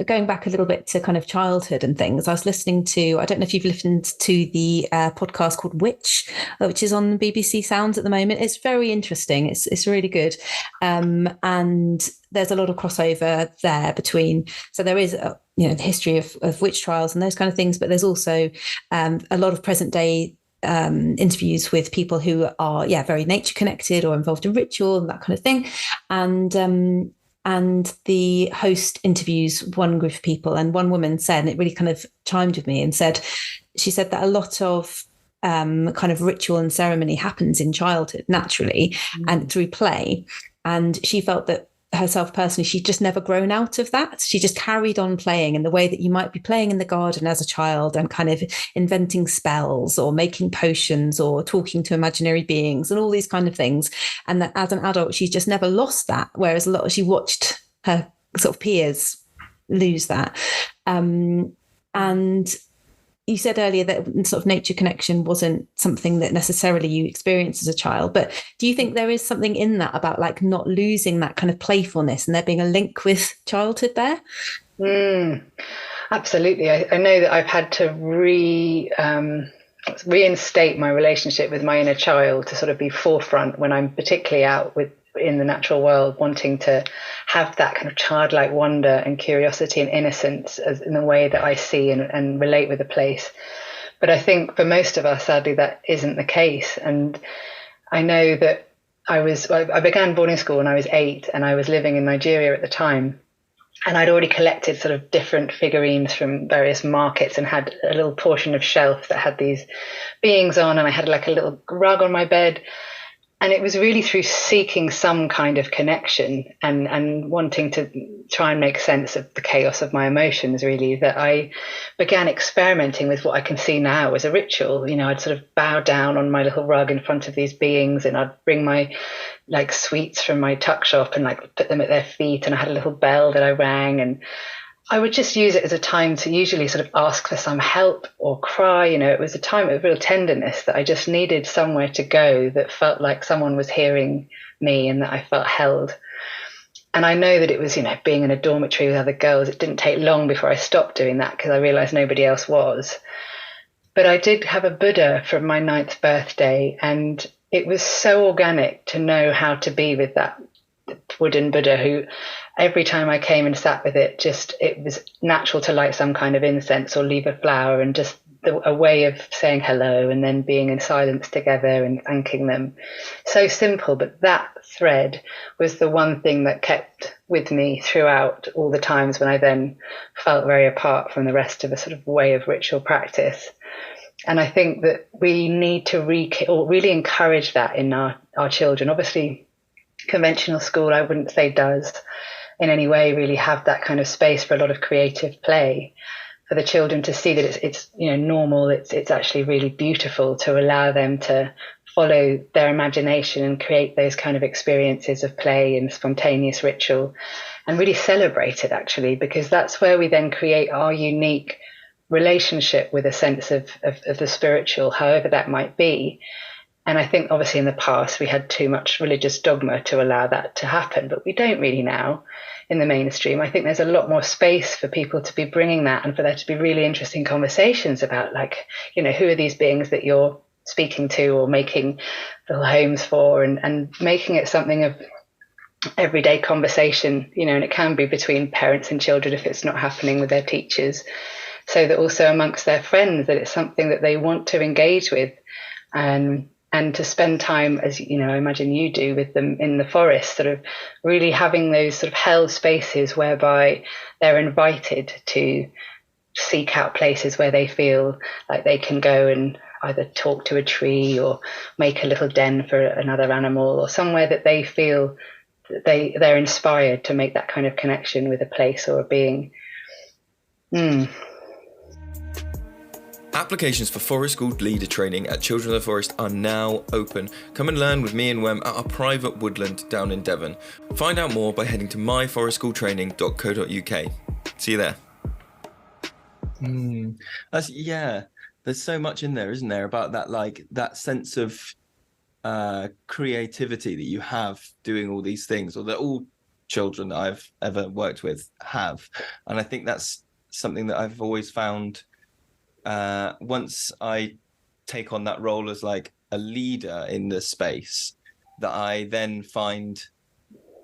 going back a little bit to kind of childhood and things. I was listening to, I don't know if you've listened to the podcast called Which is on BBC Sounds at the moment. It's very interesting. It's really good. And there's a lot of crossover there between, so there is, the history of witch trials and those kind of things, but there's also a lot of present day interviews with people who are, very nature connected or involved in ritual and that kind of thing. And the host interviews one group of people, and one woman said, and it really kind of chimed with me, and she said that a lot of kind of ritual and ceremony happens in childhood naturally and through play. And she felt that herself personally, she'd just never grown out of that. She just carried on playing in the way that you might be playing in the garden as a child and kind of inventing spells or making potions or talking to imaginary beings and all these kind of things. And that as an adult, she's just never lost that. Whereas she watched her sort of peers lose that. And you said earlier that sort of nature connection wasn't something that necessarily you experienced as a child, but do you think there is something in that about like not losing that kind of playfulness and there being a link with childhood there? Absolutely. I know that I've had to reinstate my relationship with my inner child to sort of be forefront when I'm particularly out in the natural world, wanting to have that kind of childlike wonder and curiosity and innocence as in the way that I see and relate with the place. But I think for most of us, sadly, that isn't the case. And I know that I began boarding school when I was 8, and I was living in Nigeria at the time. And I'd already collected sort of different figurines from various markets and had a little portion of shelf that had these beings on, and I had like a little rug on my bed. And it was really through seeking some kind of connection and wanting to try and make sense of the chaos of my emotions, really, that I began experimenting with what I can see now as a ritual. I'd sort of bow down on my little rug in front of these beings, and I'd bring my like sweets from my tuck shop and like put them at their feet. And I had a little bell that I rang, and I would just use it as a time to usually sort of ask for some help or cry. It was a time of real tenderness that I just needed somewhere to go that felt like someone was hearing me and that I felt held. And I know that it was, being in a dormitory with other girls, it didn't take long before I stopped doing that because I realized nobody else was. But I did have a Buddha for my 9th birthday, and it was so organic to know how to be with that wooden Buddha, who every time I came and sat with it, it was natural to light some kind of incense or leave a flower, and just a way of saying hello and then being in silence together and thanking them. So simple, but that thread was the one thing that kept with me throughout all the times when I then felt very apart from the rest of a sort of way of ritual practice. And I think that we need to really encourage that in our children. Obviously, conventional school, I wouldn't say does in any way really have that kind of space for a lot of creative play for the children to see that it's normal. It's actually really beautiful to allow them to follow their imagination and create those kind of experiences of play and spontaneous ritual, and really celebrate it, actually, because that's where we then create our unique relationship with a sense of the spiritual, however that might be. And I think obviously in the past we had too much religious dogma to allow that to happen, but we don't really now. in the mainstream. I think there's a lot more space for people to be bringing that, and for there to be really interesting conversations about, like, who are these beings that you're speaking to or making little homes for, and making it something of everyday conversation, and it can be between parents and children if it's not happening with their teachers, so that also amongst their friends, that it's something that they want to engage with, and to spend time, as I imagine you do, with them in the forest, sort of really having those sort of held spaces whereby they're invited to seek out places where they feel like they can go and either talk to a tree or make a little den for another animal, or somewhere that they feel that they're inspired to make that kind of connection with a place or a being. Applications for Forest School Leader Training at Children of the Forest are now open. Come and learn with me and Wem at our private woodland down in Devon. Find out more by heading to myforestschooltraining.co.uk. See you there. There's so much in there, isn't there, about that, like that sense of creativity that you have doing all these things, or that all children that I've ever worked with have. And I think that's something that I've always found, once I take on that role as like a leader in the space, that I then find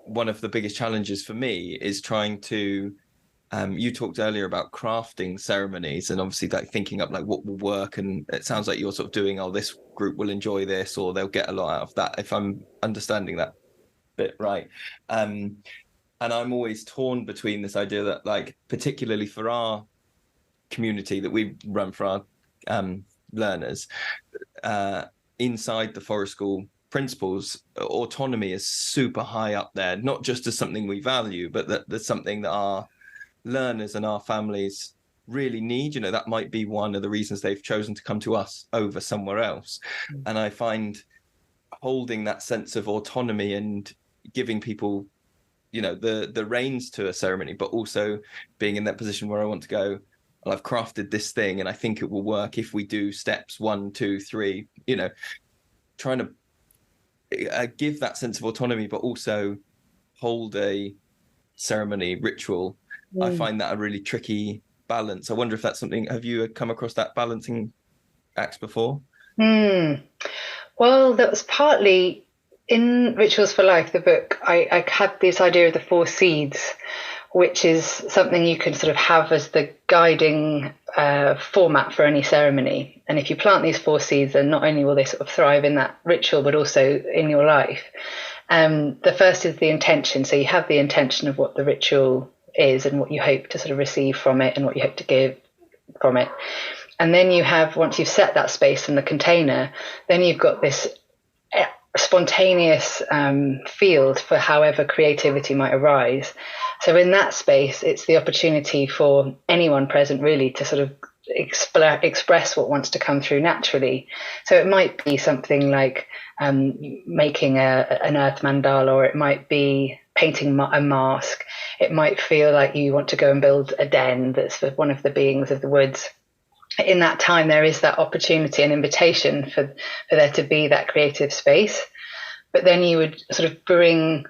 one of the biggest challenges for me is trying to, you talked earlier about crafting ceremonies, and obviously like thinking up like what will work, and it sounds like you're sort of doing, this group will enjoy this, or they'll get a lot out of that, if I'm understanding that bit right. And I'm always torn between this idea that, like, particularly for our community that we run for our learners, inside the forest school principles, autonomy is super high up there, not just as something we value, but that there's something that our learners and our families really need. That might be one of the reasons they've chosen to come to us over somewhere else. And I find holding that sense of autonomy and giving people, the reins to a ceremony, but also being in that position where I want to go, well, I've crafted this thing and I think it will work if we do steps 1, 2, 3, trying to give that sense of autonomy, but also hold a ceremony ritual. I find that a really tricky balance. I wonder if that's something, have you come across that balancing act before? Well, that was partly in Rituals for Life, the book. I had this idea of the 4 seeds, which is something you can sort of have as the guiding format for any ceremony. And if you plant these 4 seeds, then not only will they sort of thrive in that ritual, but also in your life. The first is the intention. So you have the intention of what the ritual is and what you hope to sort of receive from it and what you hope to give from it. And then you have, once you've set that space in the container, then you've got this spontaneous field for however creativity might arise. So in that space, it's the opportunity for anyone present really to sort of express what wants to come through naturally. So it might be something like making an earth mandala, or it might be painting a mask. It might feel like you want to go and build a den that's for one of the beings of the woods. In that time, there is that opportunity and invitation for there to be that creative space. But then you would sort of bring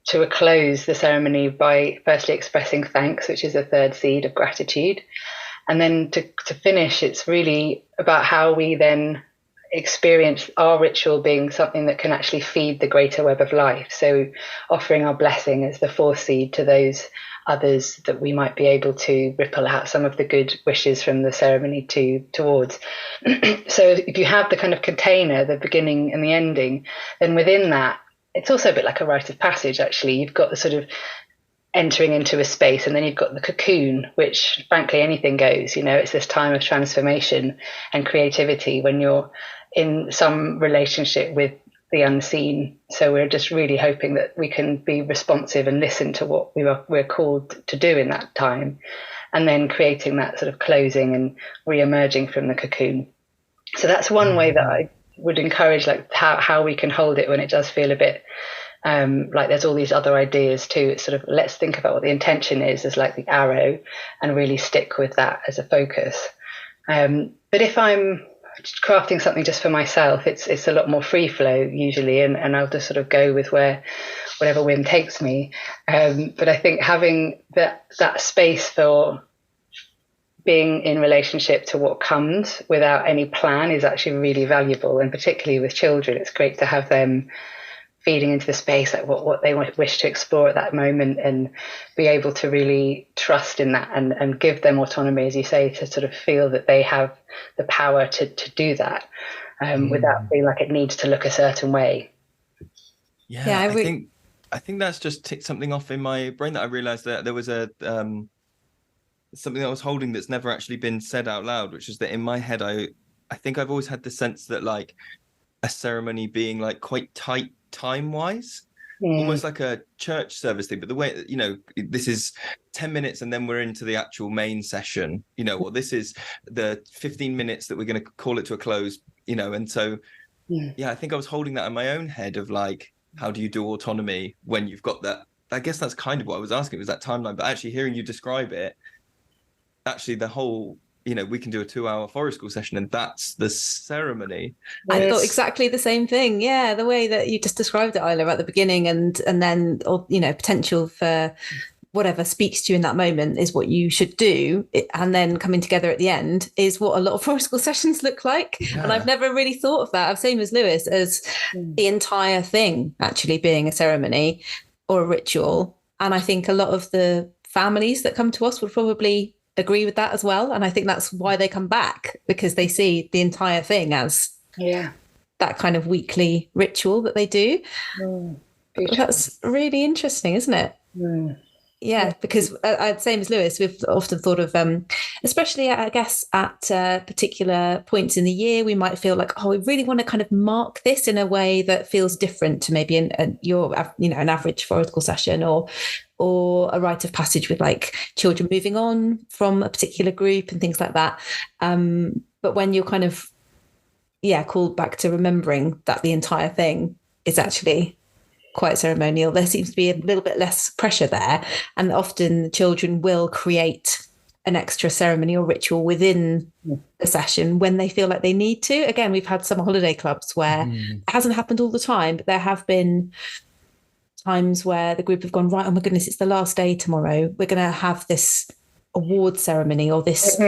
to a close the ceremony by firstly expressing thanks, which is the 3rd seed of gratitude. And then to finish, it's really about how we then experience our ritual being something that can actually feed the greater web of life. So offering our blessing as the 4th seed to those others that we might be able to ripple out some of the good wishes from the ceremony towards. So if you have the kind of container, the beginning and the ending, then within that, it's also a bit like a rite of passage, actually. You've got the sort of entering into a space, and then you've got the cocoon, which frankly anything goes. It's this time of transformation and creativity when you're in some relationship with the unseen. So we're just really hoping that we can be responsive and listen to what we're called to do in that time, and then creating that sort of closing and re-emerging from the cocoon. So that's one way that I would encourage, like how we can hold it when it does feel a bit like there's all these other ideas too. It's sort of, let's think about what the intention is as like the arrow, and really stick with that as a focus. But if I'm crafting something just for myself, it's a lot more free flow usually, and I'll just sort of go with whatever whim takes me. But I think having that space for being in relationship to what comes without any plan is actually really valuable, and particularly with children, it's great to have them feeding into the space, like what they wish to explore at that moment, and be able to really trust in that, and give them autonomy, as you say, to sort of feel that they have the power to do that, without feeling like it needs to look a certain way. Yeah, I think that's just ticked something off in my brain, that I realized that there was a something that I was holding that's never actually been said out loud, which is that in my head, I think I've always had the sense that like a ceremony being like quite tight time wise, almost like a church service thing. But the way, you know, this is 10 minutes and then we're into the actual main session, you know, or this is the 15 minutes that we're going to call it to a close, you know. And so, yeah, I think I was holding that in my own head of like, how do you do autonomy when you've got that? I guess that's kind of what I was asking, was that timeline. But actually hearing you describe it, actually the whole, you know, we can do a 2-hour forest school session and that's the ceremony. I thought exactly the same thing. Yeah, the way that you just described it, Isla, at the beginning, and then, or, you know, potential for whatever speaks to you in that moment is what you should do, and then coming together at the end is what a lot of forest school sessions look like. Yeah. And I've never really thought of that. Same as Lewis, as the entire thing actually being a ceremony or a ritual. And I think a lot of the families that come to us would probably agree with that as well, and I think that's why they come back, because they see the entire thing as that kind of weekly ritual that they do. That's really interesting, isn't it? Yeah, because same as Lewis, we've often thought of, especially I guess at particular points in the year, we might feel like, oh, we really want to kind of mark this in a way that feels different to maybe an average forest school session, or a rite of passage with like children moving on from a particular group and things like that. But when you're kind of, called back to remembering that the entire thing is actually quite ceremonial, there seems to be a little bit less pressure there. And often the children will create an extra ceremony or ritual within the session when they feel like they need to. Again, we've had summer holiday clubs where it hasn't happened all the time, but there have been times where the group have gone, right, oh my goodness, it's the last day tomorrow, we're going to have this award ceremony or this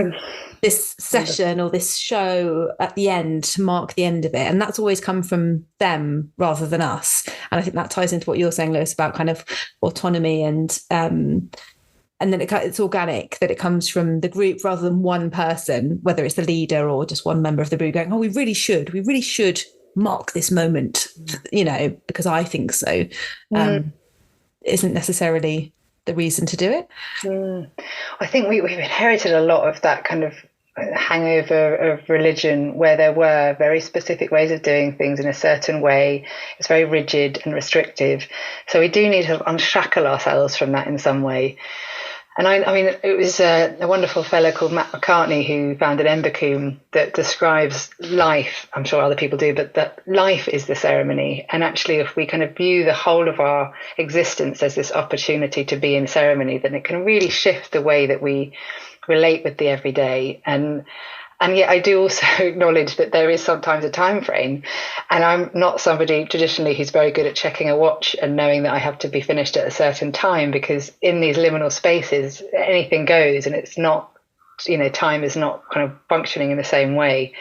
session or this show at the end to mark the end of it. And that's always come from them rather than us. And I think that ties into what you're saying, Lewis, about kind of autonomy, and then it's organic, that it comes from the group rather than one person, whether it's the leader or just one member of the group going, oh, we really should mark this moment, you know, because I think so. Isn't necessarily the reason to do it. I think we've inherited a lot of that kind of hangover of religion, where there were very specific ways of doing things in a certain way. It's very rigid and restrictive. So we do need to unshackle ourselves from that in some way. And I mean, it was a wonderful fellow called Matt McCartney who founded Embercombe that describes life. I'm sure other people do, but that life is the ceremony. And actually, if we kind of view the whole of our existence as this opportunity to be in ceremony, then it can really shift the way that we relate with the everyday. And yet I do also acknowledge that there is sometimes a time frame, and I'm not somebody traditionally who's very good at checking a watch and knowing that I have to be finished at a certain time, because in these liminal spaces, anything goes, and it's not, you know, time is not kind of functioning in the same way.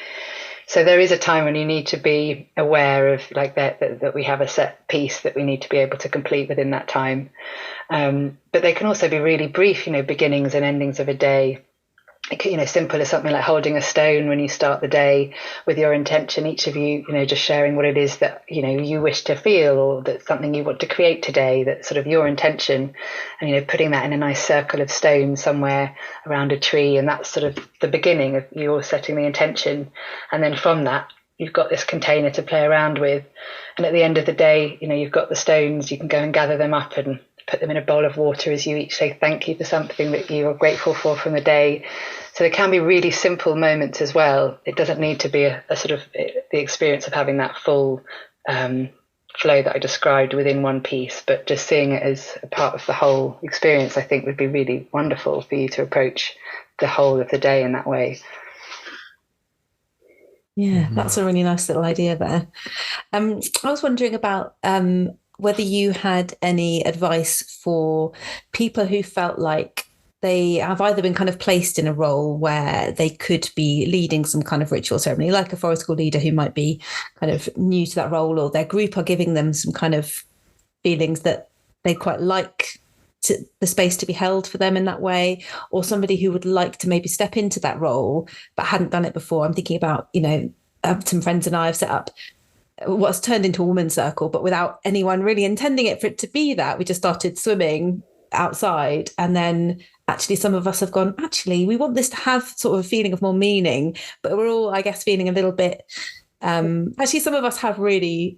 So there is a time when you need to be aware of like that we have a set piece that we need to be able to complete within that time. But they can also be really brief, you know, beginnings and endings of a day. You know, simple as something like holding a stone when you start the day with your intention, each of you, you know, just sharing what it is that, you know, you wish to feel, or that's something you want to create today, that's sort of your intention, and, you know, putting that in a nice circle of stone somewhere around a tree. And that's sort of the beginning of you setting the intention. And then from that, you've got this container to play around with. And at the end of the day, you know, you've got the stones, you can go and gather them up and put them in a bowl of water as you each say thank you for something that you are grateful for from the day. So there can be really simple moments as well. It doesn't need to be a sort of the experience of having that full flow that I described within one piece, but just seeing it as a part of the whole experience, I think would be really wonderful for you to approach the whole of the day in that way. Yeah, that's a really nice little idea there. I was wondering about whether you had any advice for people who felt like they have either been kind of placed in a role where they could be leading some kind of ritual ceremony, like a forest school leader who might be kind of new to that role, or their group are giving them some kind of feelings that they quite like the space to be held for them in that way, or somebody who would like to maybe step into that role but hadn't done it before. I'm thinking about, some friends and I have set up what's turned into a women's circle, but without anyone really intending it for it to be that. We just started swimming outside, and then actually some of us have gone, actually we want this to have sort of a feeling of more meaning, but we're all, I guess, feeling a little bit actually some of us have really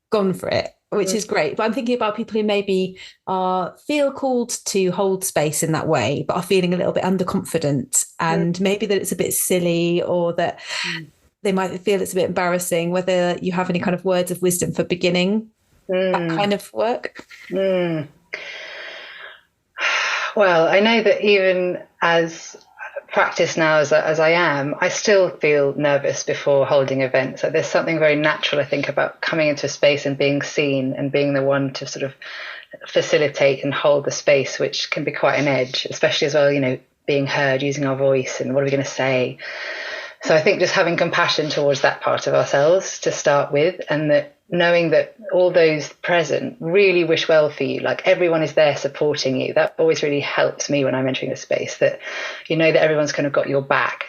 gone for it, which is great. But I'm thinking about people who maybe feel called to hold space in that way, but are feeling a little bit underconfident, and maybe that it's a bit silly, or that they might feel it's a bit embarrassing. Whether you have any kind of words of wisdom for beginning that kind of work. Well, I know that even as practice now as I am, I still feel nervous before holding events. So there's something very natural, I think, about coming into a space and being seen and being the one to sort of facilitate and hold the space, which can be quite an edge, especially as well, being heard, using our voice, and what are we going to say? So I think just having compassion towards that part of ourselves to start with, and that knowing that all those present really wish well for you, like everyone is there supporting you. That always really helps me when I'm entering a space, that you know that everyone's kind of got your back.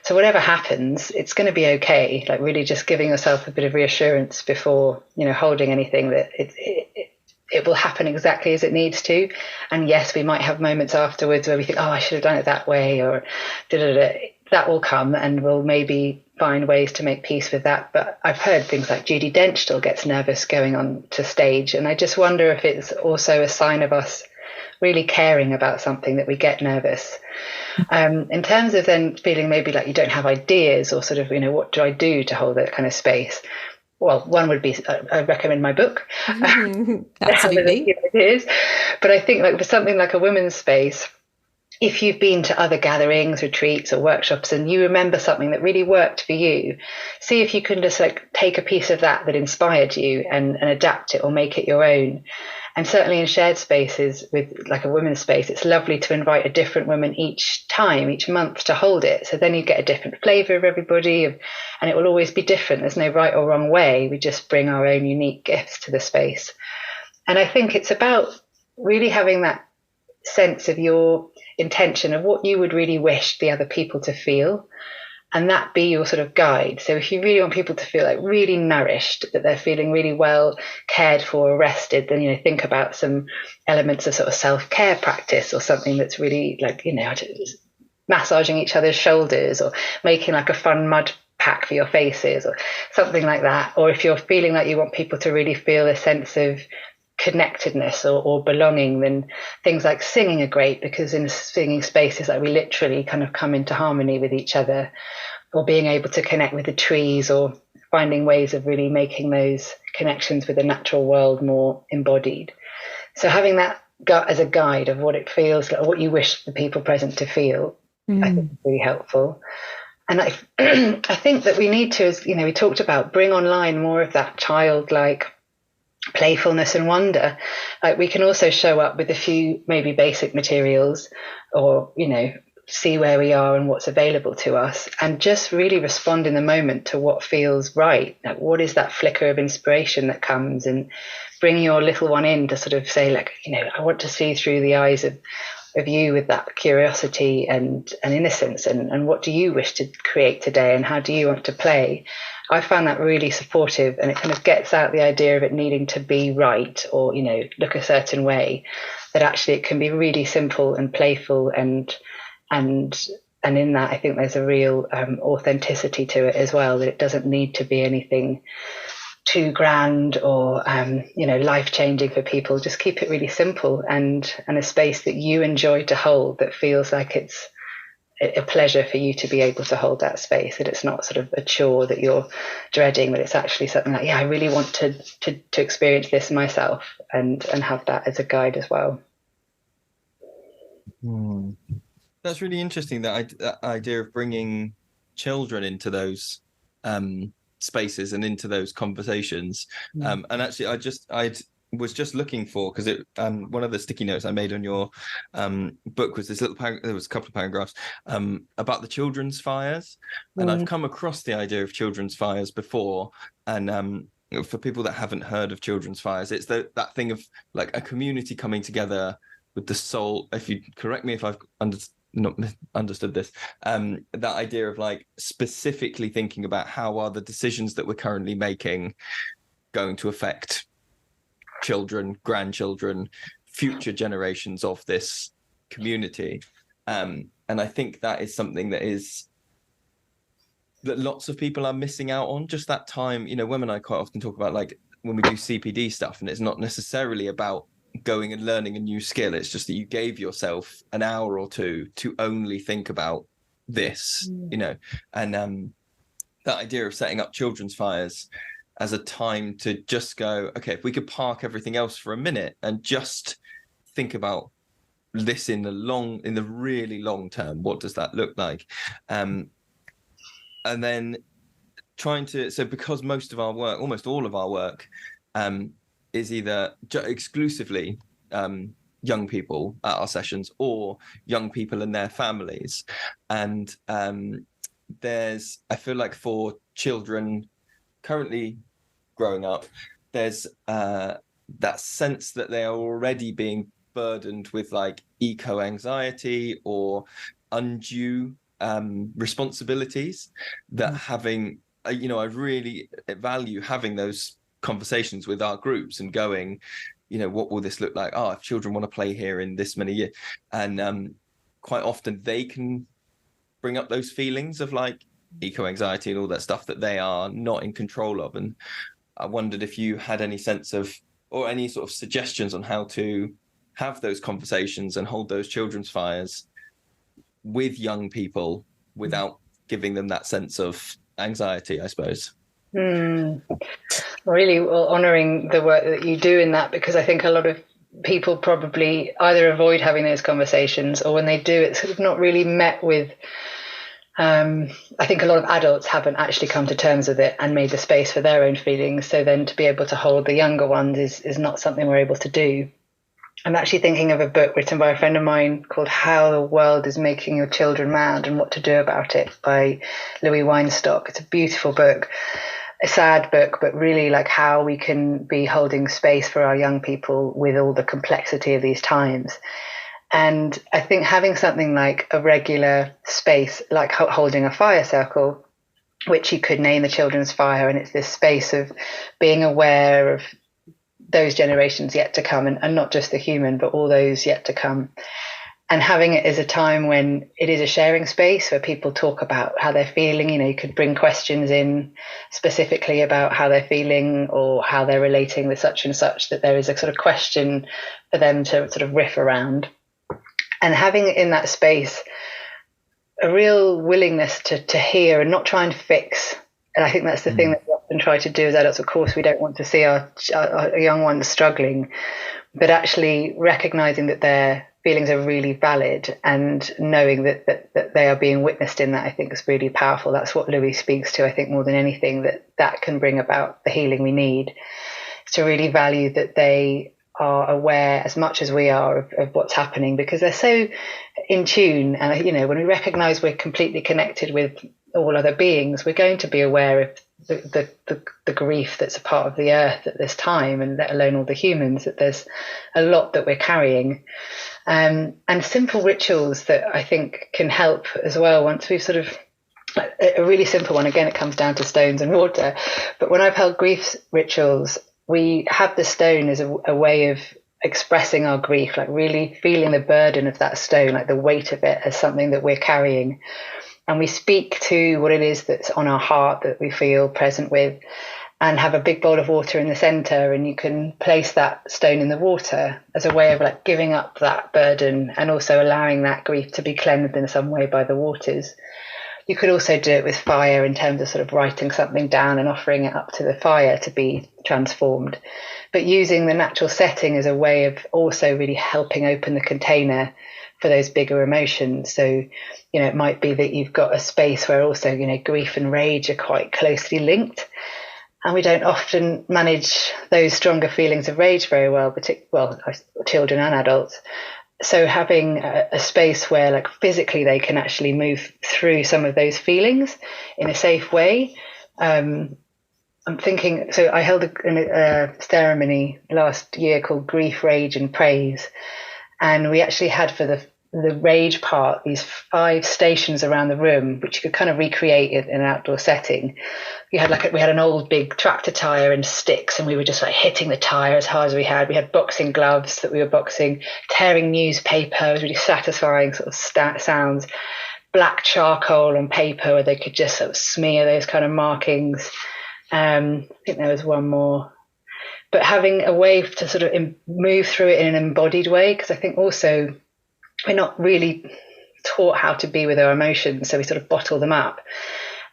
So whatever happens, it's going to be okay. Like really just giving yourself a bit of reassurance before, holding anything, that it will happen exactly as it needs to. And yes, we might have moments afterwards where we think, oh, I should have done it that way, or da-da-da. That will come, and we'll maybe find ways to make peace with that. But I've heard things like Judi Dench still gets nervous going on to stage. And I just wonder if it's also a sign of us really caring about something that we get nervous. In terms of then feeling maybe like you don't have ideas, or sort of, what do I do to hold that kind of space? Well, one would be, I recommend my book. Absolutely. Ideas. But I think like for something like a women's space, if you've been to other gatherings, retreats or workshops, and you remember something that really worked for you, see if you can just like take a piece of that inspired you and adapt it or make it your own. And certainly in shared spaces with like a women's space, it's lovely to invite a different woman each time, each month, to hold it. So then you get a different flavour of everybody, and it will always be different. There's no right or wrong way. We just bring our own unique gifts to the space. And I think it's about really having that sense of your intention of what you would really wish the other people to feel, and that be your sort of guide. So if you really want people to feel like really nourished, that they're feeling really well cared for, rested, then think about some elements of sort of self-care practice, or something that's really like massaging each other's shoulders, or making like a fun mud pack for your faces, or something like that. Or if you're feeling like you want people to really feel a sense of connectedness or belonging, then things like singing are great, because in singing spaces like we literally kind of come into harmony with each other, or being able to connect with the trees, or finding ways of really making those connections with the natural world more embodied. So having that as a guide of what it feels like, or what you wish the people present to feel, I think is really helpful. And I think that we need to, as we talked about, bring online more of that childlike playfulness and wonder. Like we can also show up with a few maybe basic materials, or see where we are and what's available to us, and just really respond in the moment to what feels right. Like what is that flicker of inspiration that comes, and bring your little one in to sort of say like, I want to see through the eyes of you with that curiosity and innocence, and what do you wish to create today, and how do you want to play? I found that really supportive, and it kind of gets out the idea of it needing to be right, or look a certain way. That actually it can be really simple and playful, and in that I think there's a real authenticity to it as well. That it doesn't need to be anything too grand or life changing for people. Just keep it really simple, and a space that you enjoy to hold, that feels like it's a pleasure for you to be able to hold that space, that it's not sort of a chore that you're dreading, but it's actually something like, I really want to experience this myself, and have that as a guide as well. That's really interesting, that idea of bringing children into those spaces and into those conversations. And actually I was just looking for, because it one of the sticky notes I made on your book was this little there was a couple of paragraphs about the children's fires, and I've come across the idea of children's fires before, and for people that haven't heard of children's fires, it's that thing of like a community coming together with the soul. If you correct me if I've not understood this, that idea of like specifically thinking about how are the decisions that we're currently making going to affect children, grandchildren, future generations of this community. And I think that is something that lots of people are missing out on. Just that time, Wem and I quite often talk about like when we do CPD stuff, and it's not necessarily about going and learning a new skill. It's just that you gave yourself an hour or two to only think about this, and that idea of setting up children's fires as a time to just go, okay, if we could park everything else for a minute and just think about this in the really long term, what does that look like? And then because most of our work, almost all of our work, is either exclusively young people at our sessions or young people and their families. And I feel like for children currently growing up, there's that sense that they are already being burdened with like eco-anxiety or undue responsibilities that having, I really value having those conversations with our groups and going, what will this look like? If children want to play here in this many years. And quite often they can bring up those feelings of like eco-anxiety and all that stuff that they are not in control of. And I wondered if you had any sense of, or any sort of suggestions on how to have those conversations and hold those children's fires with young people without giving them that sense of anxiety, I suppose. Really honouring the work that you do in that, because I think a lot of people probably either avoid having those conversations, or when they do, it's sort of not really met with. I think a lot of adults haven't actually come to terms with it and made the space for their own feelings. So then to be able to hold the younger ones is not something we're able to do. I'm actually thinking of a book written by a friend of mine called How the World is Making Your Children Mad and What to Do About It by Louis Weinstock. It's a beautiful book, a sad book, but really like how we can be holding space for our young people with all the complexity of these times. And I think having something like a regular space, like holding a fire circle, which you could name the children's fire, and it's this space of being aware of those generations yet to come, and not just the human, but all those yet to come. And having it as a time when it is a sharing space where people talk about how they're feeling. You could bring questions in specifically about how they're feeling or how they're relating with such and such, that there is a sort of question for them to sort of riff around. And having in that space a real willingness to hear and not try and fix. And I think that's the thing that we often try to do as adults. Of course, we don't want to see our young ones struggling, but actually recognizing that their feelings are really valid and knowing that they are being witnessed in that, I think is really powerful. That's what Louis speaks to, I think, more than anything, that can bring about the healing we need. To really value that they are aware as much as we are of what's happening, because they're so in tune. And, when we recognize we're completely connected with all other beings, we're going to be aware of the grief that's a part of the earth at this time, and let alone all the humans, that there's a lot that we're carrying. And simple rituals that I think can help as well. Once we've sort of, a really simple one, again, it comes down to stones and water. But when I've held grief rituals, we have the stone as a way of expressing our grief, like really feeling the burden of that stone, like the weight of it as something that we're carrying. And we speak to what it is that's on our heart that we feel present with, and have a big bowl of water in the center. And you can place that stone in the water as a way of like giving up that burden and also allowing that grief to be cleansed in some way by the waters. You could also do it with fire in terms of sort of writing something down and offering it up to the fire to be transformed. But using the natural setting as a way of also really helping open the container for those bigger emotions. So, it might be that you've got a space where also, grief and rage are quite closely linked. And we don't often manage those stronger feelings of rage very well, particularly children and adults. So having a space where like physically they can actually move through some of those feelings in a safe way. I'm thinking, so I held a ceremony last year called Grief, Rage and Praise. And we actually had for the rage part, these 5 stations around the room, which you could kind of recreate in an outdoor setting. We had an old big tractor tire and sticks, and we were just like hitting the tire as hard as we had. We had boxing gloves that we were boxing, tearing newspaper. It was really satisfying sort of sounds. Black charcoal on paper where they could just sort of smear those kind of markings. I think there was one more. But having a way to sort of move through it in an embodied way, because I think also we're not really taught how to be with our emotions, so we sort of bottle them up.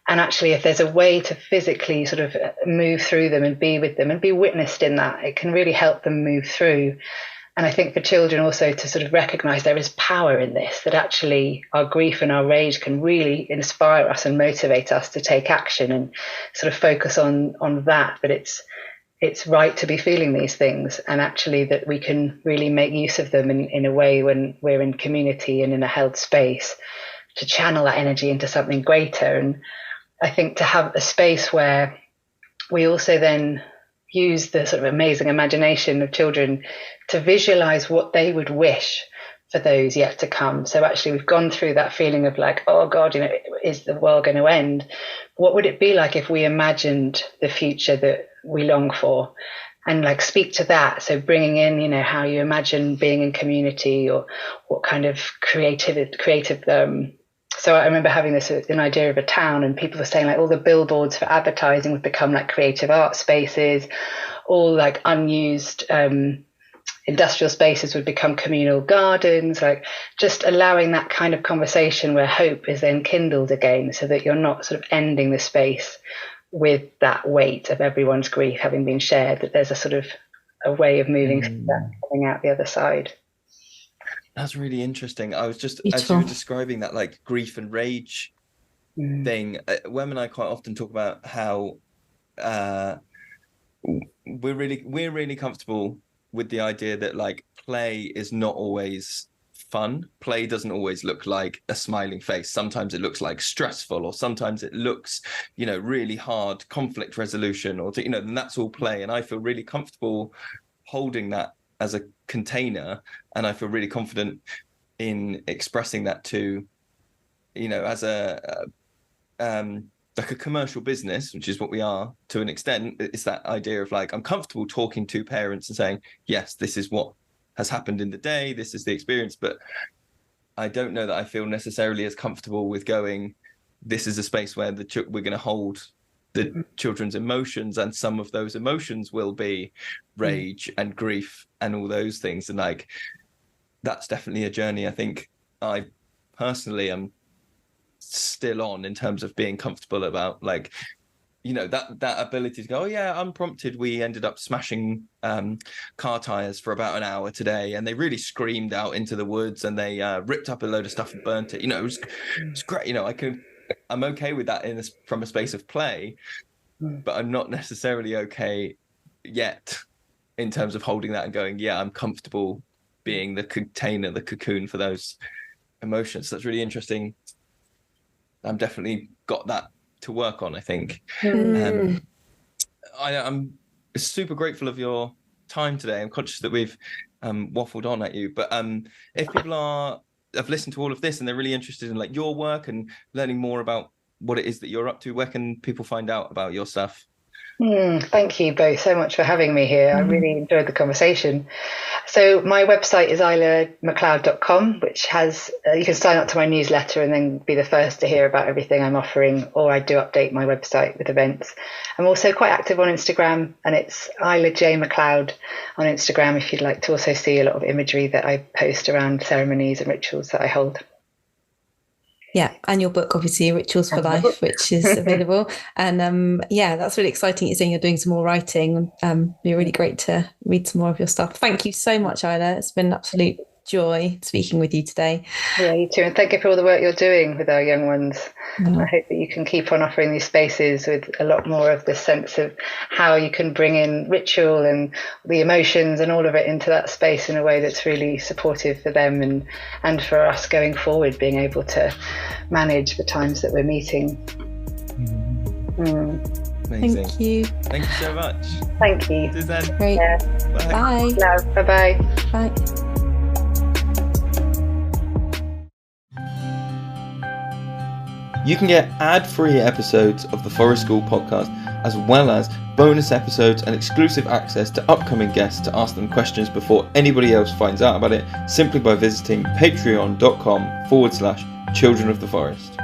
And actually, if there's a way to physically sort of move through them and be with them and be witnessed in that, it can really help them move through. And I think for children also to sort of recognize there is power in this, that actually our grief and our rage can really inspire us and motivate us to take action and sort of focus on that it's right to be feeling these things, and actually that we can really make use of them in a way when we're in community and in a held space to channel that energy into something greater. And I think to have a space where we also then use the sort of amazing imagination of children to visualize what they would wish for those yet to come. So actually we've gone through that feeling of like, oh God, is the world going to end? What would it be like if we imagined the future that we long for, and like speak to that? So bringing in, how you imagine being in community, or what kind of creative. So I remember having an idea of a town, and people were saying like all the billboards for advertising would become like creative art spaces, all like unused industrial spaces would become communal gardens, like just allowing that kind of conversation where hope is then kindled again, so that you're not sort of ending the space with that weight of everyone's grief having been shared, that there's a sort of a way of moving through that, coming out the other side. That's really interesting. I was just, Beautiful. as you were describing that like grief and rage thing, Wem and I quite often talk about how we're really comfortable with the idea that like play is not always fun. Play doesn't always look like a smiling face. Sometimes it looks like stressful, or sometimes it looks, really hard conflict resolution, or and that's all play. And I feel really comfortable holding that as a container, and I feel really confident in expressing that to, as a like a commercial business, which is what we are to an extent. It's that idea of like, I'm comfortable talking to parents and saying, yes, this is what has happened in the day, this is the experience, but I don't know that I feel necessarily as comfortable with going, this is a space where we're going to hold the children's emotions, and some of those emotions will be rage and grief and all those things. And like, that's definitely a journey I think I personally am still on, in terms of being comfortable about like, that ability to go, oh yeah, unprompted, we ended up smashing car tires for about an hour today, and they really screamed out into the woods, and they ripped up a load of stuff and burnt it. It was great. I'm okay with that from a space of play, but I'm not necessarily okay yet in terms of holding that and going, yeah, I'm comfortable being the container, the cocoon for those emotions. That's really interesting. I'm definitely got that to work on, I think. I'm super grateful of your time today. I'm conscious that we've waffled on at you, but if people have listened to all of this and they're really interested in like your work and learning more about what it is that you're up to, where can people find out about your stuff? Thank you both so much for having me here. I really enjoyed the conversation. So my website is islamacleod.com, which has, you can sign up to my newsletter and then be the first to hear about everything I'm offering, or I do update my website with events. I'm also quite active on Instagram, and it's Isla J Macleod on Instagram if you'd like to also see a lot of imagery that I post around ceremonies and rituals that I hold. Yeah, and your book, obviously, Rituals for Life, which is available. And that's really exciting. You're saying you're doing some more writing. It'd be really great to read some more of your stuff. Thank you so much, Isla. It's been an absolute joy speaking with you today. Yeah, you too. And thank you for all the work you're doing with our young ones. Mm. I hope that you can keep on offering these spaces with a lot more of the sense of how you can bring in ritual and the emotions and all of it into that space in a way that's really supportive for them and for us going forward, being able to manage the times that we're meeting. Amazing. Thank you. Thank you so much. Thank you. See you then. Great. Yeah. Bye. Bye. Love. Bye-bye. Bye. You can get ad-free episodes of the Forest School podcast, as well as bonus episodes and exclusive access to upcoming guests to ask them questions before anybody else finds out about it, simply by visiting patreon.com/Children of the Forest.